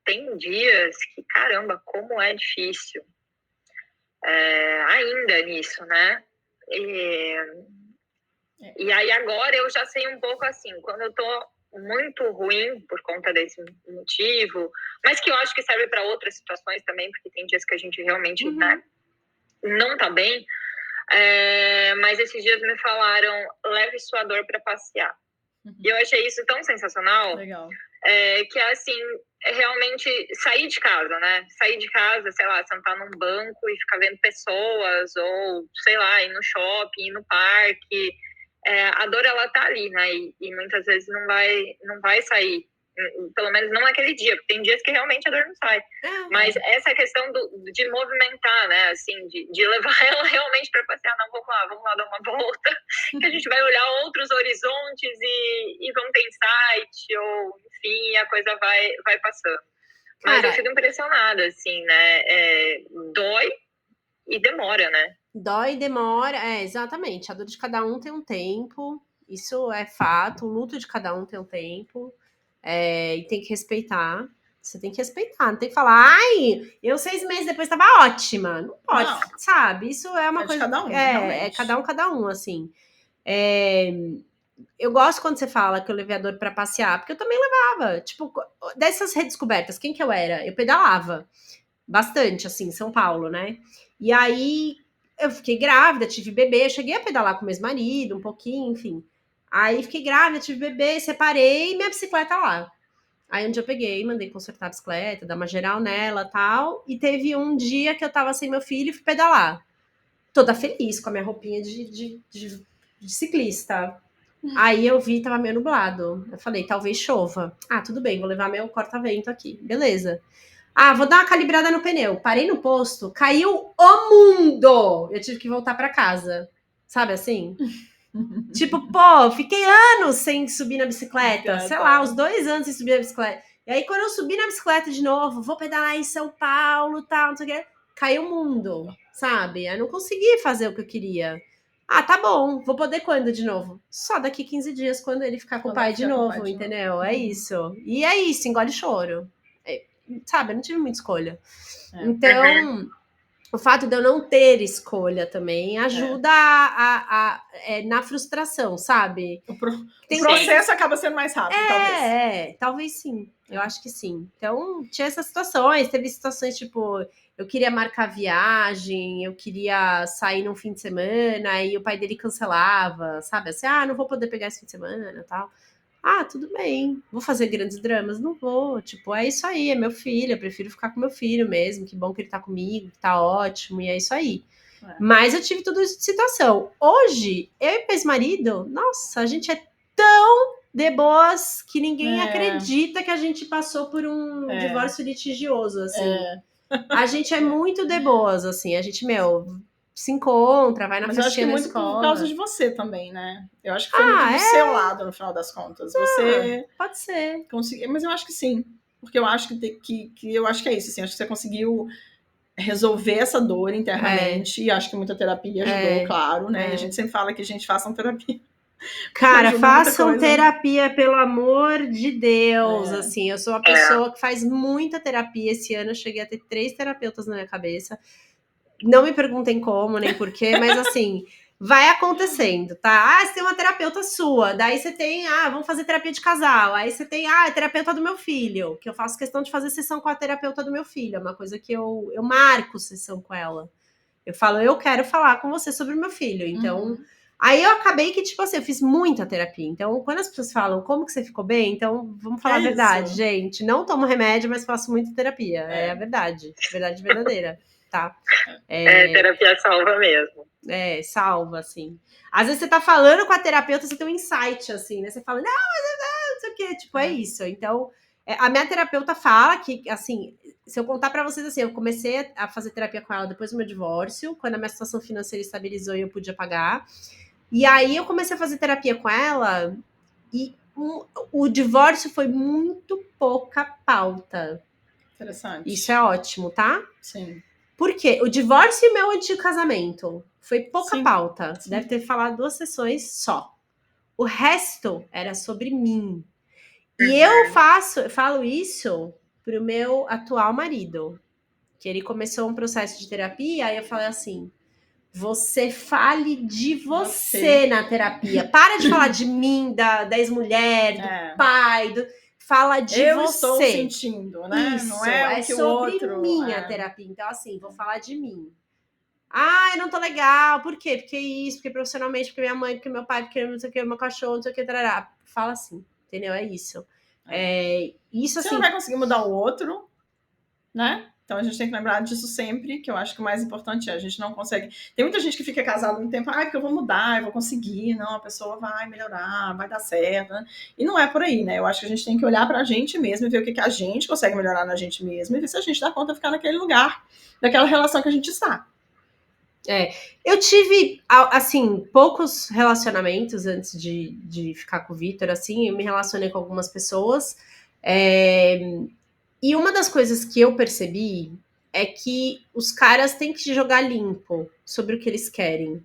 tem dias que, caramba, como é difícil ainda nisso, né? E aí agora eu já sei um pouco assim, quando eu tô muito ruim por conta desse motivo, mas que eu acho que serve para outras situações também, porque tem dias que a gente realmente né, não tá bem. Mas esses dias me falaram, leve sua dor para passear. E eu achei isso tão sensacional. Legal. Que é assim, realmente sair de casa, né? Sair de casa, sei lá, sentar num banco e ficar vendo pessoas, ou, sei lá, ir no shopping, ir no parque. A dor, ela tá ali, né? E muitas vezes não vai sair. Pelo menos não naquele dia, porque tem dias que realmente a dor não sai. Mas essa questão de movimentar, né? Assim, de levar ela realmente para passear. Não, vamos lá dar uma volta. Que a gente vai olhar outros horizontes e vamos ter insight, ou enfim, a coisa vai passando. Mas eu fico impressionada, assim, né? Dói e demora, né? Dói e demora, exatamente. A dor de cada um tem um tempo, isso é fato. O luto de cada um tem um tempo, e tem que respeitar. Você tem que respeitar, não tem que falar, ai, eu 6 meses depois estava ótima. Não pode, sabe? Isso é uma coisa. De cada um, cada um, assim. Eu gosto quando você fala que eu levei a dor para passear, porque eu também levava. Tipo, dessas redescobertas, quem que eu era? Eu pedalava bastante, assim, em São Paulo, né? E aí eu fiquei grávida, tive bebê, cheguei a pedalar com meu ex-marido um pouquinho, enfim. Aí fiquei grávida, tive bebê, separei e minha bicicleta lá. Aí um dia eu peguei, mandei consertar a bicicleta, dar uma geral nela e tal. E teve um dia que eu tava sem meu filho e fui pedalar. Toda feliz, com a minha roupinha de ciclista. Aí eu vi, tava meio nublado. Eu falei, talvez chova. Tudo bem, vou levar meu corta-vento aqui. Beleza. Vou dar uma calibrada no pneu. Parei no posto, caiu o mundo. Eu tive que voltar para casa. Sabe assim? Tipo, fiquei anos sem subir na bicicleta. Sei lá, uns 2 anos sem subir na bicicleta. E aí, quando eu subi na bicicleta de novo, vou pedalar em São Paulo, tal, não sei o quê, caiu o mundo, sabe? Eu não consegui fazer o que eu queria. Tá bom, vou poder quando de novo? Só daqui 15 dias, quando ele ficar com o pai de novo, entendeu? É isso. E é isso, engole choro. Sabe, eu não tive muita escolha. Então, o fato de eu não ter escolha também ajuda na frustração, sabe? O processo acaba sendo mais rápido, talvez. Talvez sim. Eu acho que sim. Então, tinha essas situações. Teve situações, tipo, eu queria marcar viagem, eu queria sair num fim de semana, e o pai dele cancelava, sabe? Assim, não vou poder pegar esse fim de semana e tal. tudo bem. Vou fazer grandes dramas? Não vou. Tipo, é isso aí, é meu filho, eu prefiro ficar com meu filho mesmo, que bom que ele tá comigo, que tá ótimo, e é isso aí. Mas eu tive tudo isso de situação. Hoje, eu e meu ex-marido, nossa, a gente é tão de boas que ninguém acredita que a gente passou por um divórcio litigioso, assim. A gente é muito de boas, assim. A gente, se encontra, vai na festinha da escola. Muito por causa de você também, né? Eu acho que foi muito do seu lado, no final das contas. Você pode ser. Mas eu acho que sim. Porque eu acho que eu acho que é isso, assim. Acho que você conseguiu resolver essa dor internamente. E acho que muita terapia ajudou, claro, né? E a gente sempre fala que a gente faça uma terapia. Cara, façam terapia, pelo amor de Deus. Assim, eu sou uma pessoa que faz muita terapia. Esse ano eu cheguei a ter 3 terapeutas na minha cabeça. Não me perguntem como, nem porquê, mas assim, vai acontecendo, tá? Você tem uma terapeuta sua, daí você tem, vamos fazer terapia de casal. Aí você tem, a terapeuta do meu filho, que eu faço questão de fazer sessão com a terapeuta do meu filho. É uma coisa que eu marco sessão com ela. Eu falo, eu quero falar com você sobre o meu filho. Então, aí eu acabei que, tipo assim, eu fiz muita terapia. Então, quando as pessoas falam, como que você ficou bem? Então, vamos falar a verdade, gente. Não tomo remédio, mas faço muita terapia. É a verdade. Verdade verdadeira, tá? Terapia salva mesmo. Salva, assim. Às vezes você tá falando com a terapeuta, você tem um insight, assim, né? Você fala, não sei o quê. Tipo, é isso. Então, a minha terapeuta fala que, assim, se eu contar pra vocês, assim, eu comecei a fazer terapia com ela depois do meu divórcio, quando a minha situação financeira estabilizou e eu podia pagar. E aí eu comecei a fazer terapia com ela e o divórcio foi muito pouca pauta. Interessante. Isso é ótimo, tá? Sim. Por quê? O divórcio e meu antigo casamento foi pouca pauta. Sim. Deve ter falado 2 sessões só. O resto era sobre mim. E eu falo isso pro meu atual marido, que ele começou um processo de terapia, aí eu falei assim, você fale de você na terapia. Para de falar de mim, da ex-mulher, do pai, fala de você. Eu estou sentindo, né? Isso, não é o que sobre o outro, mim a terapia. Então, assim, vou falar de mim. Eu não tô legal. Por quê? Porque isso, porque profissionalmente, porque minha mãe, porque meu pai, porque não sei o que, meu cachorro, não sei o que, tarará. Fala assim, entendeu? É isso. Isso, você assim... não vai conseguir mudar o outro, né? Então a gente tem que lembrar disso sempre, que eu acho que o mais importante a gente não consegue... Tem muita gente que fica casada no tempo, porque eu vou mudar, eu vou conseguir, não, a pessoa vai melhorar, vai dar certo, né? E não é por aí, né? Eu acho que a gente tem que olhar pra gente mesmo e ver o que a gente consegue melhorar na gente mesmo e ver se a gente dá conta de ficar naquele lugar, daquela relação que a gente está. Eu tive, assim, poucos relacionamentos antes de ficar com o Vitor, assim, eu me relacionei com algumas pessoas, e uma das coisas que eu percebi é que os caras têm que jogar limpo sobre o que eles querem.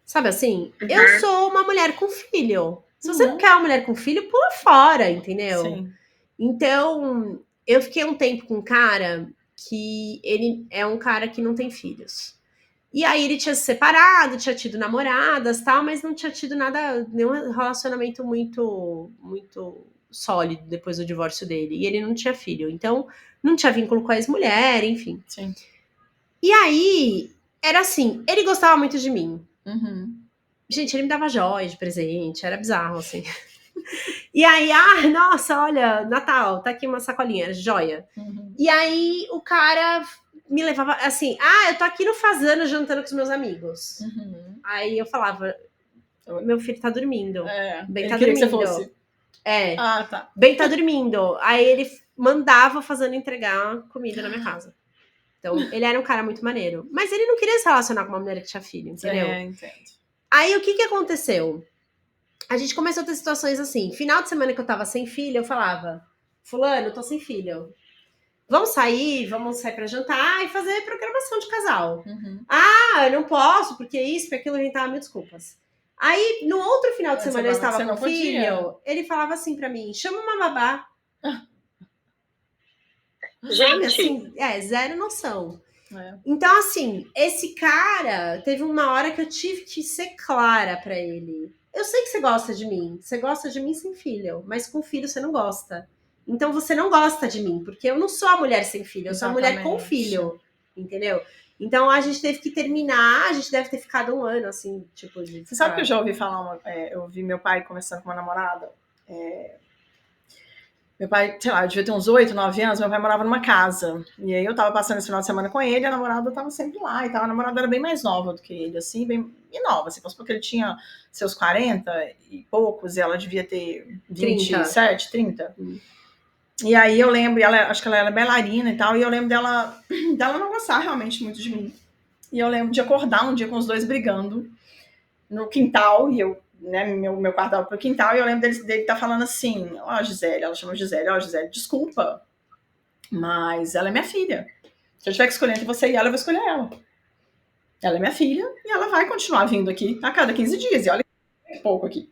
Sabe assim? Eu sou uma mulher com filho. Se você não quer uma mulher com filho, pula fora, entendeu? Sim. Então, eu fiquei um tempo com um cara que ele é um cara que não tem filhos. E aí ele tinha se separado, tinha tido namoradas, tal, mas não tinha tido nenhum relacionamento muito sólido depois do divórcio dele. E ele não tinha filho, então não tinha vínculo com a ex-mulher, enfim. Sim. E aí, era assim, ele gostava muito de mim. Gente, ele me dava joia de presente, era bizarro, assim. E aí, nossa, olha, Natal, tá aqui uma sacolinha, joia. E aí, o cara me levava, assim, eu tô aqui no Fazano jantando com os meus amigos. Aí eu falava, meu filho tá dormindo. Bem tá dormindo. Que você fosse. Tá. Bem tá dormindo. Aí ele mandava o Fazano entregar comida na minha casa. Então, ele era um cara muito maneiro. Mas ele não queria se relacionar com uma mulher que tinha filho, entendeu? Entendo. Aí, o que aconteceu? A gente começou a ter situações assim. Final de semana que eu tava sem filho, eu falava, fulano, eu tô sem filho. Vamos sair pra jantar e fazer programação de casal. Eu não posso, porque isso, porque aquilo, a gente tava mil desculpas. Aí, no outro final de semana, eu estava com o filho, ele falava assim pra mim, chama uma babá. Gente! Assim, zero noção. Então, assim, esse cara, teve uma hora que eu tive que ser clara pra ele. Eu sei que você gosta de mim sem filho, mas com filho você não gosta. Então você não gosta de mim, porque eu não sou a mulher sem filho, eu sou a mulher com filho, entendeu? Então a gente teve que terminar, a gente deve ter ficado 1 ano, assim, tipo... Você sabe que eu já ouvi falar, eu ouvi meu pai conversando com uma namorada, Meu pai, sei lá, eu devia ter uns 8, 9 anos, meu pai morava numa casa. E aí eu tava passando esse final de semana com ele, a namorada tava sempre lá e tal. A namorada era bem mais nova do que ele, assim, bem nova. Assim, porque ele tinha seus 40 e poucos, e ela devia ter 27, 30. E aí eu lembro, acho que ela era bailarina e tal, e eu lembro dela não gostar realmente muito de mim. E eu lembro de acordar um dia com os dois brigando no quintal, e eu, né, meu quarto dava pro quintal, e eu lembro dele tá falando assim, Gisele, ela chama Gisele, Gisele, desculpa, mas ela é minha filha. Se eu tiver que escolher entre você e ela, eu vou escolher ela. Ela é minha filha, e ela vai continuar vindo aqui a cada 15 dias, e olha que pouco aqui,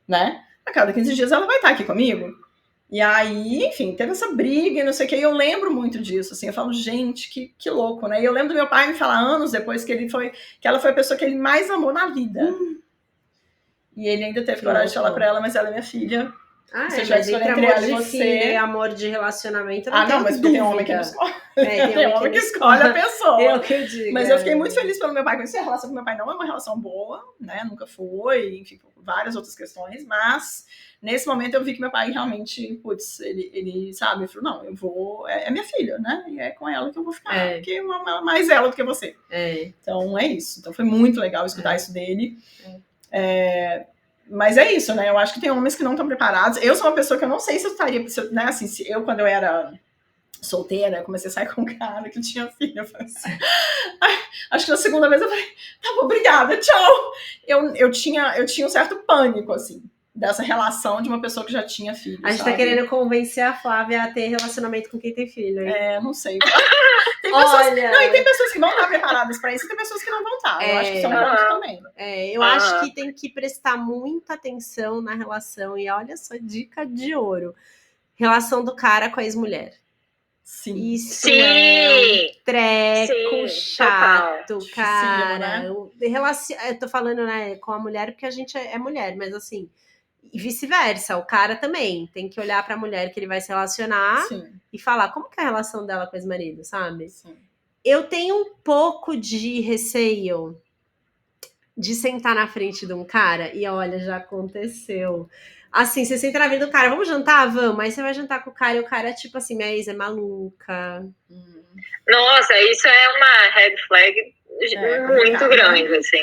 né? A cada 15 dias ela vai estar aqui comigo. E aí, enfim, teve essa briga e não sei o que, e eu lembro muito disso, assim, eu falo, gente, que louco, né? E eu lembro do meu pai me falar anos depois que ela foi a pessoa que ele mais amou na vida. E ele ainda teve coragem de falar pra ela, mas ela é minha filha. Mas entre amor de filha e amor de relacionamento, não, mas tem homem que não escolhe. Tem homem que escolhe a pessoa. Eu que eu digo. Mas eu fiquei muito feliz pelo meu pai. Conheci a relação com meu pai, não é uma relação boa, né? Nunca foi, enfim, várias outras questões, mas nesse momento eu vi que meu pai realmente, ele sabe, falou, não, eu vou, é minha filha, né? E é com ela que eu vou ficar, porque eu amo mais ela do que você. Então é isso. Então foi muito legal escutar isso dele. Mas é isso, né? Eu acho que tem homens que não estão preparados. Eu sou uma pessoa que eu não sei se eu estaria, né? Assim, quando eu era solteira, eu comecei a sair com um cara que tinha filho. Eu falei assim, acho que na segunda vez eu falei, tá bom, obrigada, tchau. Eu tinha um certo pânico, assim, dessa relação de uma pessoa que já tinha filho. A gente tá querendo convencer a Flávia a ter relacionamento com quem tem filho, hein? Não sei. Tem pessoas, e tem pessoas que vão estar preparadas para isso e tem pessoas que não vão estar. Eu acho que isso é um ponto também. Eu acho que tem que prestar muita atenção na relação. E olha só, dica de ouro. Relação do cara com a ex-mulher. Sim. Isso é um treco chato, total. cara. Difícil, né? Eu tô falando, né, com a mulher porque a gente é mulher, mas assim, e vice-versa, o cara também tem que olhar pra mulher que ele vai se relacionar e falar como que é a relação dela com o ex-marido, sabe? Sim. Eu tenho um pouco de receio de sentar na frente de um cara e olha, já aconteceu. Assim, você senta na frente do cara, vamos jantar? Vamos. Aí você vai jantar com o cara e o cara é tipo assim, minha ex é maluca. Nossa, isso é uma red flag muito grande, assim.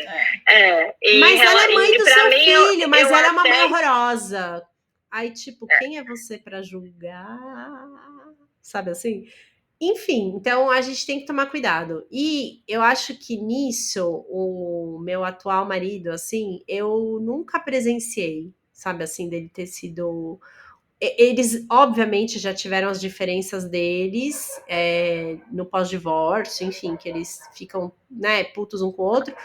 Mas ela é mãe do seu filho, mas ela é uma mãe horrorosa. Aí, tipo, quem é você pra julgar? Sabe assim? Enfim, então a gente tem que tomar cuidado. E eu acho que nisso, o meu atual marido, assim, eu nunca presenciei, sabe, assim, dele ter sido... Eles, obviamente, já tiveram as diferenças deles no pós-divórcio, enfim, que eles ficam, né, putos um com o outro,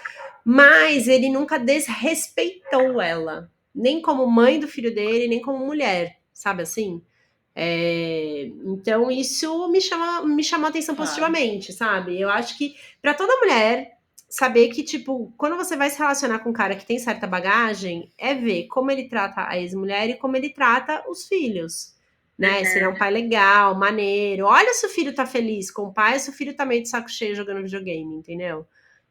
mas ele nunca desrespeitou ela, nem como mãe do filho dele, nem como mulher, sabe assim? Então isso me chamou a atenção positivamente, sabe? Eu acho que para toda mulher saber que, tipo, quando você vai se relacionar com um cara que tem certa bagagem, é ver como ele trata a ex-mulher e como ele trata os filhos, né? Se ele é um pai legal, maneiro. Olha se o filho tá feliz com o pai, se o filho tá meio de saco cheio jogando videogame, entendeu?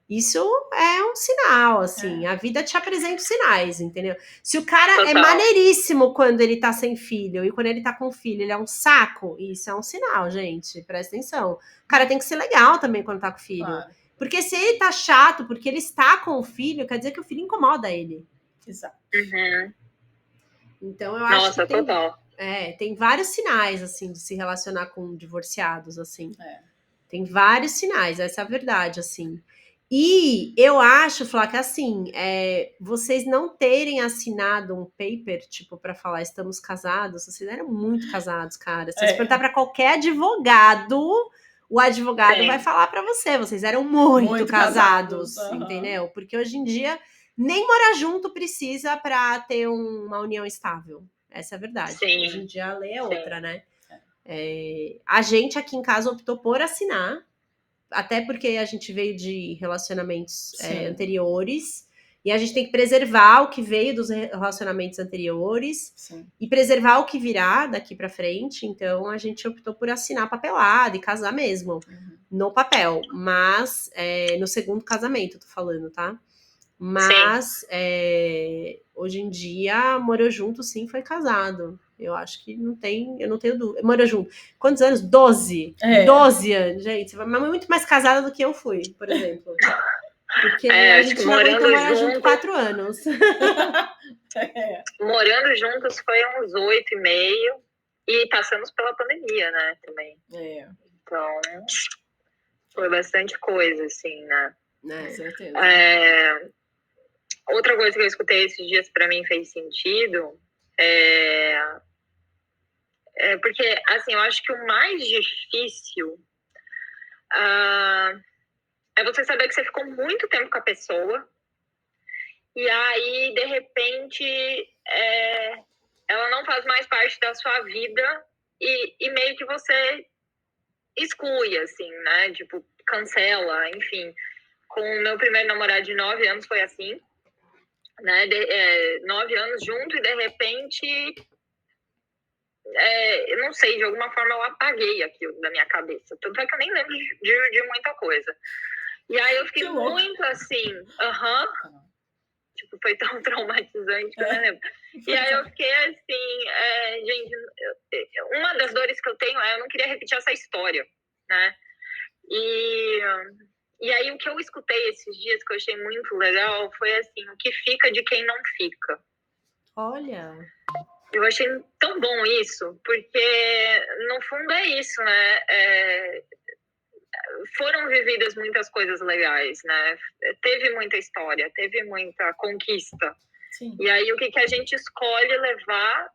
Isso é um sinal, assim. A vida te apresenta os sinais, entendeu? Se o cara é maneiríssimo quando ele tá sem filho e quando ele tá com filho ele é um saco, isso é um sinal, gente. Presta atenção. O cara tem que ser legal também quando tá com filho. Claro. Porque se ele tá chato porque ele está com o filho, quer dizer que o filho incomoda ele. Exato. Então eu acho que tem vários sinais, assim, de se relacionar com divorciados, assim. Tem vários sinais, essa é a verdade, assim. E eu acho, Flá, que assim, vocês não terem assinado um paper, tipo, para falar estamos casados, vocês eram muito casados, cara. Se você perguntar para qualquer advogado, o advogado vai falar para vocês eram muito casados, entendeu? Porque hoje em dia, nem morar junto precisa para ter uma união estável. Essa é a verdade. Hoje em dia a lei é outra, né? A gente aqui em casa optou por assinar, até porque a gente veio de relacionamentos anteriores e a gente tem que preservar o que veio dos relacionamentos anteriores e preservar o que virá daqui para frente. Então a gente optou por assinar papelada e casar mesmo no papel, mas no segundo casamento, tô falando, tá? Mas hoje em dia morou junto, sim, foi casado. Eu acho que eu não tenho dúvida. Mora junto. Quantos anos? 12. 12 anos, gente. Mas muito mais casada do que eu fui, por exemplo. Porque a gente não aguentou morar junto 4 anos. Morando juntos foi uns 8,5. E passamos pela pandemia, né, também. Então, foi bastante coisa, assim, né? Com certeza. Outra coisa que eu escutei esses dias, pra mim, fez sentido, porque, assim, eu acho que o mais difícil é você saber que você ficou muito tempo com a pessoa e aí, de repente, ela não faz mais parte da sua vida e meio que você exclui, assim, né? Tipo, cancela, enfim. Com o meu primeiro namorado de 9 anos foi assim, né? 9 anos junto e, de repente... eu não sei, de alguma forma eu apaguei aquilo da minha cabeça. Tanto é que eu nem lembro de muita coisa. E aí eu fiquei muito assim, tipo, foi tão traumatizante que eu nem lembro. E aí eu fiquei assim, gente, uma das dores que eu tenho eu não queria repetir essa história, né? E aí o que eu escutei esses dias que eu achei muito legal foi assim, o que fica de quem não fica. Olha... Eu achei tão bom isso, porque no fundo é isso, né? Foram vividas muitas coisas legais, né? Teve muita história, teve muita conquista. Sim. E aí o que a gente escolhe levar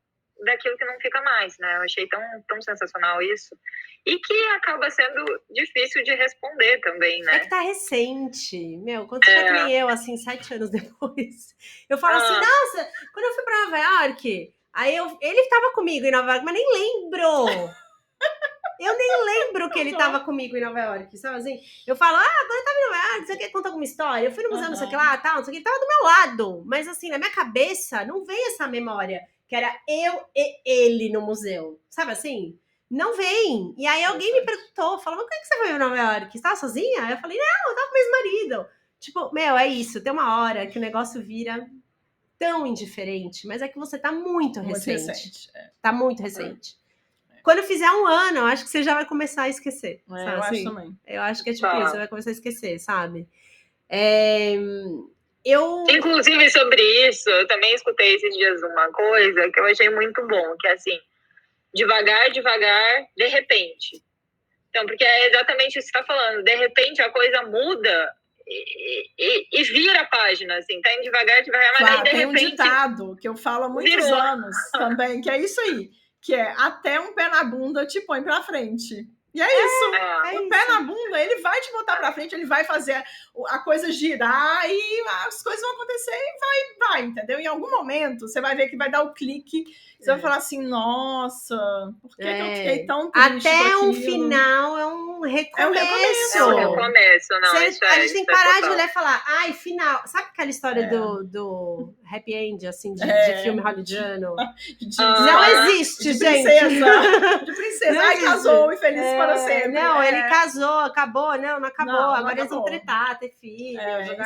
daquilo que não fica mais, né? Eu achei tão sensacional isso. E que acaba sendo difícil de responder também, né? É que tá recente, quando você tá que nem eu, assim, 7 anos depois. Eu falo assim, nossa, quando eu fui pra Nova York... Aí ele tava comigo em Nova York, mas nem lembro. Eu nem lembro que ele tava comigo em Nova York, sabe assim? Eu falo, quando eu tava em Nova York, você quer contar alguma história? Eu fui no museu, não sei o que lá, tal, não sei o que, ele tava do meu lado. Mas assim, na minha cabeça, não vem essa memória, que era eu e ele no museu. Sabe assim? Não vem. E aí alguém me perguntou, falou, mas por que você foi em Nova York? Você tava sozinha? Aí eu falei, não, eu tava com meu ex-marido. Tipo, é isso, tem uma hora que o negócio vira... tão indiferente, mas é que você tá muito recente. Tá muito recente. Quando eu fizer 1 ano, eu acho que você já vai começar a esquecer. Sabe, eu assim? acho também. Eu acho que é tipo isso, você vai começar a esquecer, sabe? Inclusive, sobre isso, eu também escutei esses dias uma coisa que eu achei muito bom, que é assim, devagar, de repente. Então, porque é exatamente isso que você tá falando. De repente, a coisa muda... E vira a página, assim, tá indo devagar, mas claro, aí de tem repente... um ditado que eu falo há muitos anos também, que é isso aí, que é até um pé na bunda te põe pra frente. E é isso. O pé na bunda, ele vai te botar pra frente, ele vai fazer a coisa girar e as coisas vão acontecer e vai, entendeu? Em algum momento, você vai ver que vai dar o clique, você vai falar assim, nossa, por que eu fiquei tão triste até com um aquilo? final é um recomeço. É um recomeço, não. A gente tem que parar de olhar e falar, final. Sabe aquela história do happy end, assim, de filme hollywoodiano? Não existe, gente. De princesa. Ai, casou e feliz para sempre. Não, ele casou, acabou. Não acabou. Agora eles vão tretar, ter filho.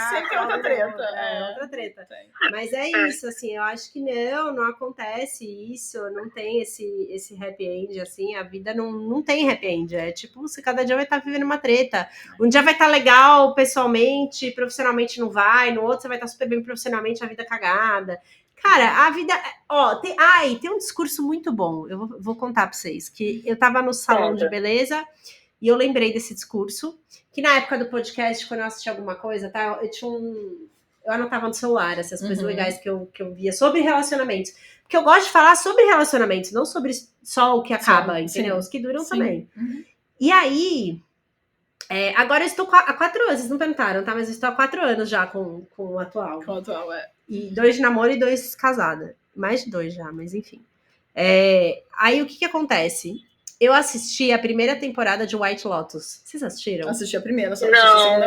Sempre é outra treta. Outra treta. Mas é isso, assim, eu acho que não acontece isso, não tem esse happy end, assim, a vida não tem happy end. É tipo, você cada dia vai estar vivendo uma treta. Um dia vai estar legal pessoalmente, profissionalmente não vai, no outro você vai estar super bem profissionalmente, a vida cagada. Cara, a vida... tem um discurso muito bom, eu vou contar pra vocês, que eu tava no salão de beleza e eu lembrei desse discurso, que na época do podcast, quando eu assistia alguma coisa, tá, eu anotava no celular essas coisas legais que eu via sobre relacionamentos. Porque eu gosto de falar sobre relacionamentos, não sobre só o que acaba, entendeu? Os que duram também. E aí... agora eu estou há 4 anos, vocês não perguntaram, tá? Mas eu estou há 4 anos já com o atual. Com o atual, E 2 de namoro e 2 casada. Mais de 2 já, mas enfim. Aí o que acontece? Eu assisti a primeira temporada de White Lotus. Vocês assistiram? Assisti a primeira, só não.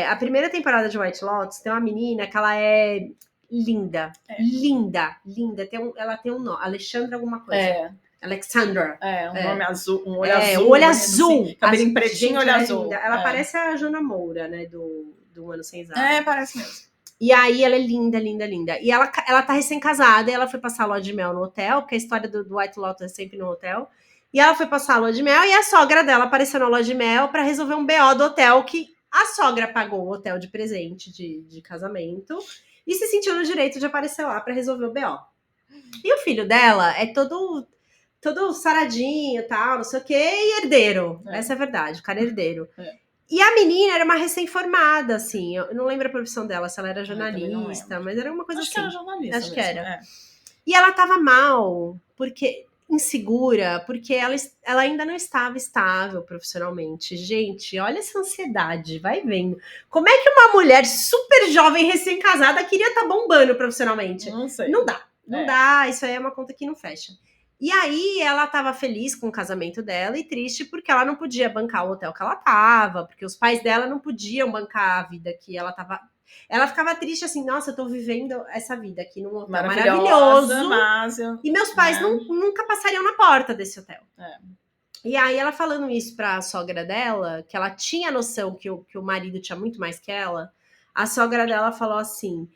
A primeira temporada de White Lotus tem uma menina que ela é linda. Linda. Ela tem um nome, Alexandra alguma coisa. Alexandra. Um nome azul, um olho azul. Um olho azul. Assim, cabelinho pretinho, olho azul. Ela parece a Jana Moura, né, do Um Ano Sem Zara. Parece mesmo. E aí ela é linda, linda, linda. E ela tá recém-casada, e ela foi passar a lua de mel no hotel, porque a história do White Lotus é sempre no hotel. E ela foi passar a lua de mel, e a sogra dela apareceu na lua de mel para resolver um BO do hotel, que a sogra pagou o hotel de presente de casamento, e se sentiu no direito de aparecer lá para resolver o BO. E o filho dela é todo saradinho, tal, não sei o quê, e herdeiro. Essa é a verdade, o cara é herdeiro. E a menina era uma recém-formada, assim. Eu não lembro a profissão dela, se ela era jornalista, mas era uma coisa assim. Acho que era jornalista. Acho que era. E ela tava mal, insegura, porque ela ainda não estava estável profissionalmente. Gente, olha essa ansiedade, vai vendo. Como é que uma mulher super jovem, recém-casada, queria estar bombando profissionalmente? Não sei. Não dá. Não dá, isso aí é uma conta que não fecha. E aí ela tava feliz com o casamento dela e triste porque ela não podia bancar o hotel que ela tava, porque os pais dela não podiam bancar a vida que ela tava. Ela ficava triste assim, nossa, eu tô vivendo essa vida aqui num hotel maravilhoso. E meus pais nunca passariam na porta desse hotel. E aí ela falando isso pra sogra dela, que ela tinha noção que o marido tinha muito mais que ela, a sogra dela falou assim,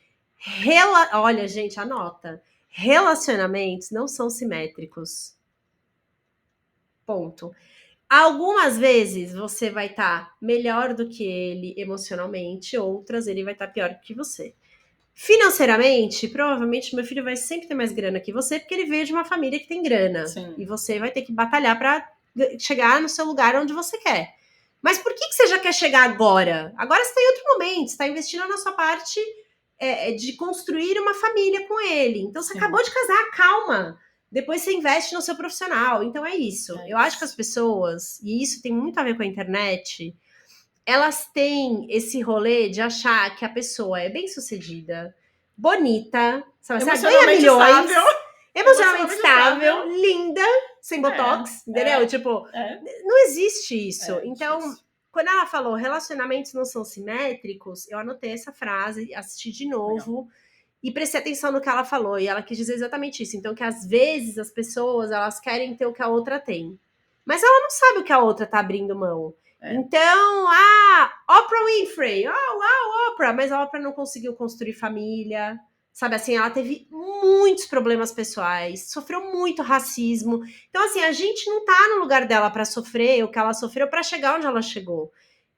olha gente, anota. Relacionamentos não são simétricos. Ponto. Algumas vezes você vai estar melhor do que ele emocionalmente, outras ele vai estar pior que você. Financeiramente, provavelmente meu filho vai sempre ter mais grana que você, porque ele veio de uma família que tem grana. Sim. E você vai ter que batalhar para chegar no seu lugar onde você quer. Mas por que você já quer chegar agora? Agora você está em outro momento, você está investindo na sua parte de construir uma família com ele. Então você acabou de casar, calma. Depois você investe no seu profissional. Então é isso. Eu acho que as pessoas, e isso tem muito a ver com a internet, elas têm esse rolê de achar que a pessoa é bem-sucedida, bonita, sabe? Você ganha milhões, emocionalmente estável, linda, sem botox, entendeu? Tipo, não existe isso. Então, quando ela falou relacionamentos não são simétricos, eu anotei essa frase, assisti de novo e prestei atenção no que ela falou. E ela quis dizer exatamente isso. Então, que às vezes as pessoas, elas querem ter o que a outra tem. Mas ela não sabe o que a outra tá abrindo mão. Então, Oprah Winfrey, uau, Oprah, mas a Oprah não conseguiu construir família, sabe assim, ela teve muitos problemas pessoais, sofreu muito racismo, então assim, a gente não tá no lugar dela para sofrer o que ela sofreu para chegar onde ela chegou,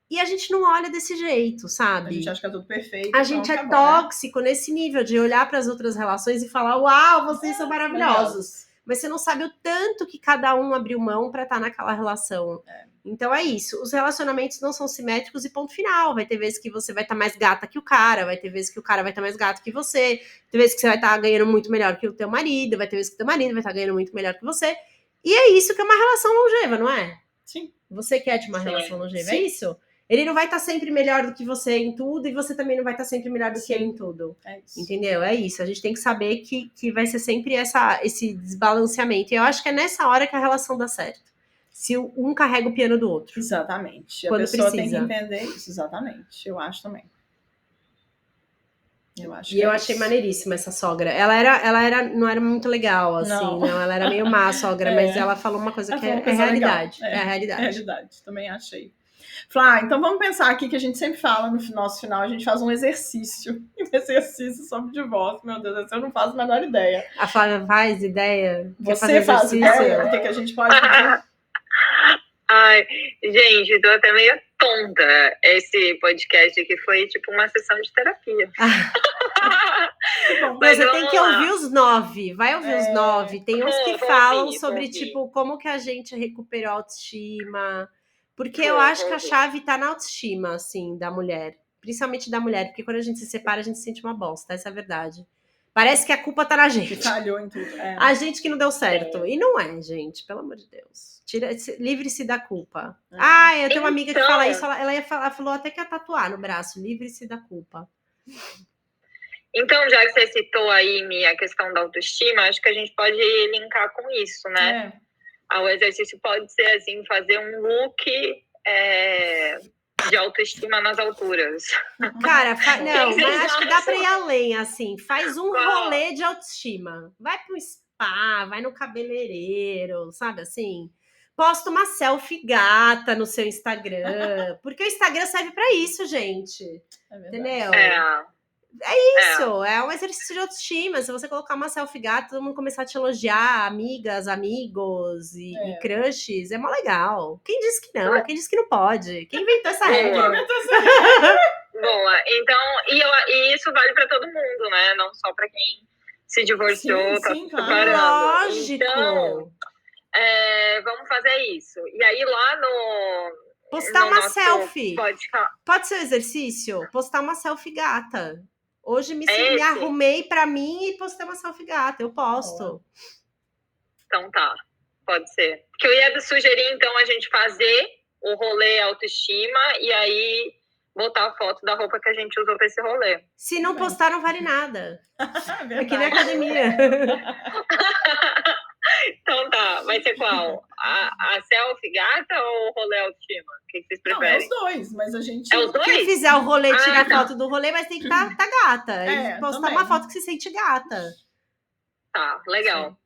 e a gente não olha desse jeito, sabe? A gente acha que é tudo perfeito. A gente é tóxico nesse nível de olhar para as outras relações e falar, uau, vocês são maravilhosos, mas você não sabe o tanto que cada um abriu mão para estar naquela relação. Então é isso, os relacionamentos não são simétricos e ponto final. Vai ter vezes que você vai estar mais gata que o cara, vai ter vezes que o cara vai estar mais gato que você, vai ter vezes que você vai estar ganhando muito melhor que o teu marido, vai ter vezes que o teu marido vai estar ganhando muito melhor que você. E é isso que é uma relação longeva, não é? Sim. Você quer de uma relação longeva, é isso? Ele não vai estar sempre melhor do que você em tudo e você também não vai estar sempre melhor do que ele em tudo. É isso. Entendeu? É isso. A gente tem que saber que vai ser sempre esse desbalanceamento. E eu acho que é nessa hora que a relação dá certo. Se um carrega o piano do outro. Exatamente. Quando a pessoa precisa. tem que entender isso, exatamente. Eu acho também. Eu achei maneiríssima essa sogra. Ela não era muito legal, assim, não. Ela era meio má, a sogra, mas ela falou uma coisa que é realidade. É a realidade. É realidade, também achei. Flá, então vamos pensar aqui que a gente sempre fala no nosso final, a gente faz um exercício. Um exercício sobre divórcio, meu Deus, eu não faço a menor ideia. A Flávia faz ideia? Você faz ideia? O que a gente pode pedir? Ai, gente, eu tô até meio tonta. Esse podcast aqui foi tipo uma sessão de terapia. Bom, mas você tem que ouvir os 9. Vai ouvir os 9. Tem uns que falam sobre, tipo, como que a gente recuperou a autoestima. Porque eu acho que a chave tá na autoestima, assim, da mulher. Principalmente da mulher. Porque quando a gente se separa, a gente se sente uma bosta. Essa é a verdade. Parece que a culpa tá na gente. Falhou em tudo. A gente que não deu certo. E não é, gente. Pelo amor de Deus. Livre-se da culpa. Eu tenho uma amiga que fala isso. Ela falou até que ia tatuar no braço. Livre-se da culpa. Então, já que você citou aí a questão da autoestima, acho que a gente pode linkar com isso, né? O exercício pode ser, assim, fazer um look de autoestima nas alturas. Cara, não, mas acho que dá pra ir além, assim. Faz um rolê de autoestima. Vai pro spa, vai no cabeleireiro, sabe assim? Posta uma selfie gata no seu Instagram. Porque o Instagram serve pra isso, gente. Entendeu? Isso, é um exercício de autoestima. Se você colocar uma selfie gata, todo mundo começar a te elogiar, amigas, amigos e crushes, é mó legal. Quem disse que não? Quem disse que não pode? Quem inventou essa regra? Boa. Então, e isso vale para todo mundo, né? Não só para quem se divorciou, tá se separando. Lógico. Então, vamos fazer isso. E aí lá no... Postar uma selfie. Pode ser um exercício? Postar uma selfie gata. Hoje me arrumei pra mim e postei uma selfie gata. Eu posto. Então tá. Pode ser. Porque eu ia sugerir, então, a gente fazer o rolê autoestima e aí botar a foto da roupa que a gente usou pra esse rolê. Se não postar, não vale nada. Aqui na academia. Então tá, vai ser qual? A selfie gata ou o rolê autoestima? O que vocês preferem? Não, é os dois, mas a gente... É os dois? Quem fizer o rolê, tirar foto do rolê, mas tem que tá gata. E postar também. uma foto que se sente gata. Tá, legal. Sim.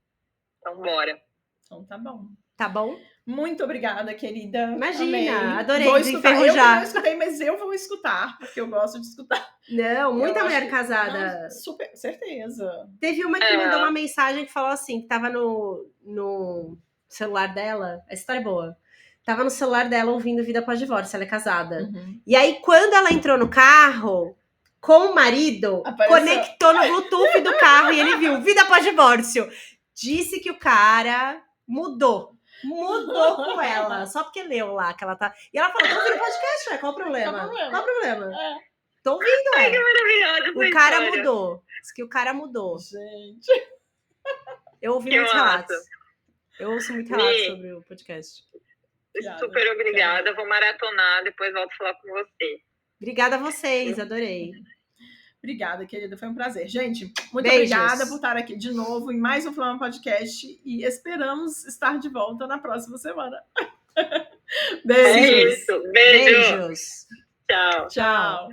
Então bora. Então tá bom. Tá bom? Muito obrigada, querida. Imagina, amei. Adorei desenferrujar. Eu não escutei, mas eu vou escutar, porque eu gosto de escutar. Não, muita mulher casada. Não, super, certeza. Teve uma que mandou uma mensagem que falou assim, que tava no celular dela, a história é boa, tava no celular dela ouvindo Vida Pós-Divórcio, ela é casada. E aí, quando ela entrou no carro, com o marido, conectou no Bluetooth do carro e ele viu Vida Pós-Divórcio. Disse que o cara mudou com ela, só porque leu lá que ela tá... E ela falou, tô ouvindo podcast, qual o problema? Qual o problema? Tô ouvindo, Ai, que maravilhosa. O cara mudou. Diz que o cara mudou. Gente. Eu ouvi muitos relatos. Eu ouço muito relatos sobre o podcast. Super obrigada. Vou maratonar, depois volto a falar com você. Obrigada a vocês, adorei. Obrigada, querida. Foi um prazer. Gente, muito obrigada por estar aqui de novo em mais um Flama Podcast e esperamos estar de volta na próxima semana. Beijos. É isso. Beijos. Beijos. Tchau. Tchau.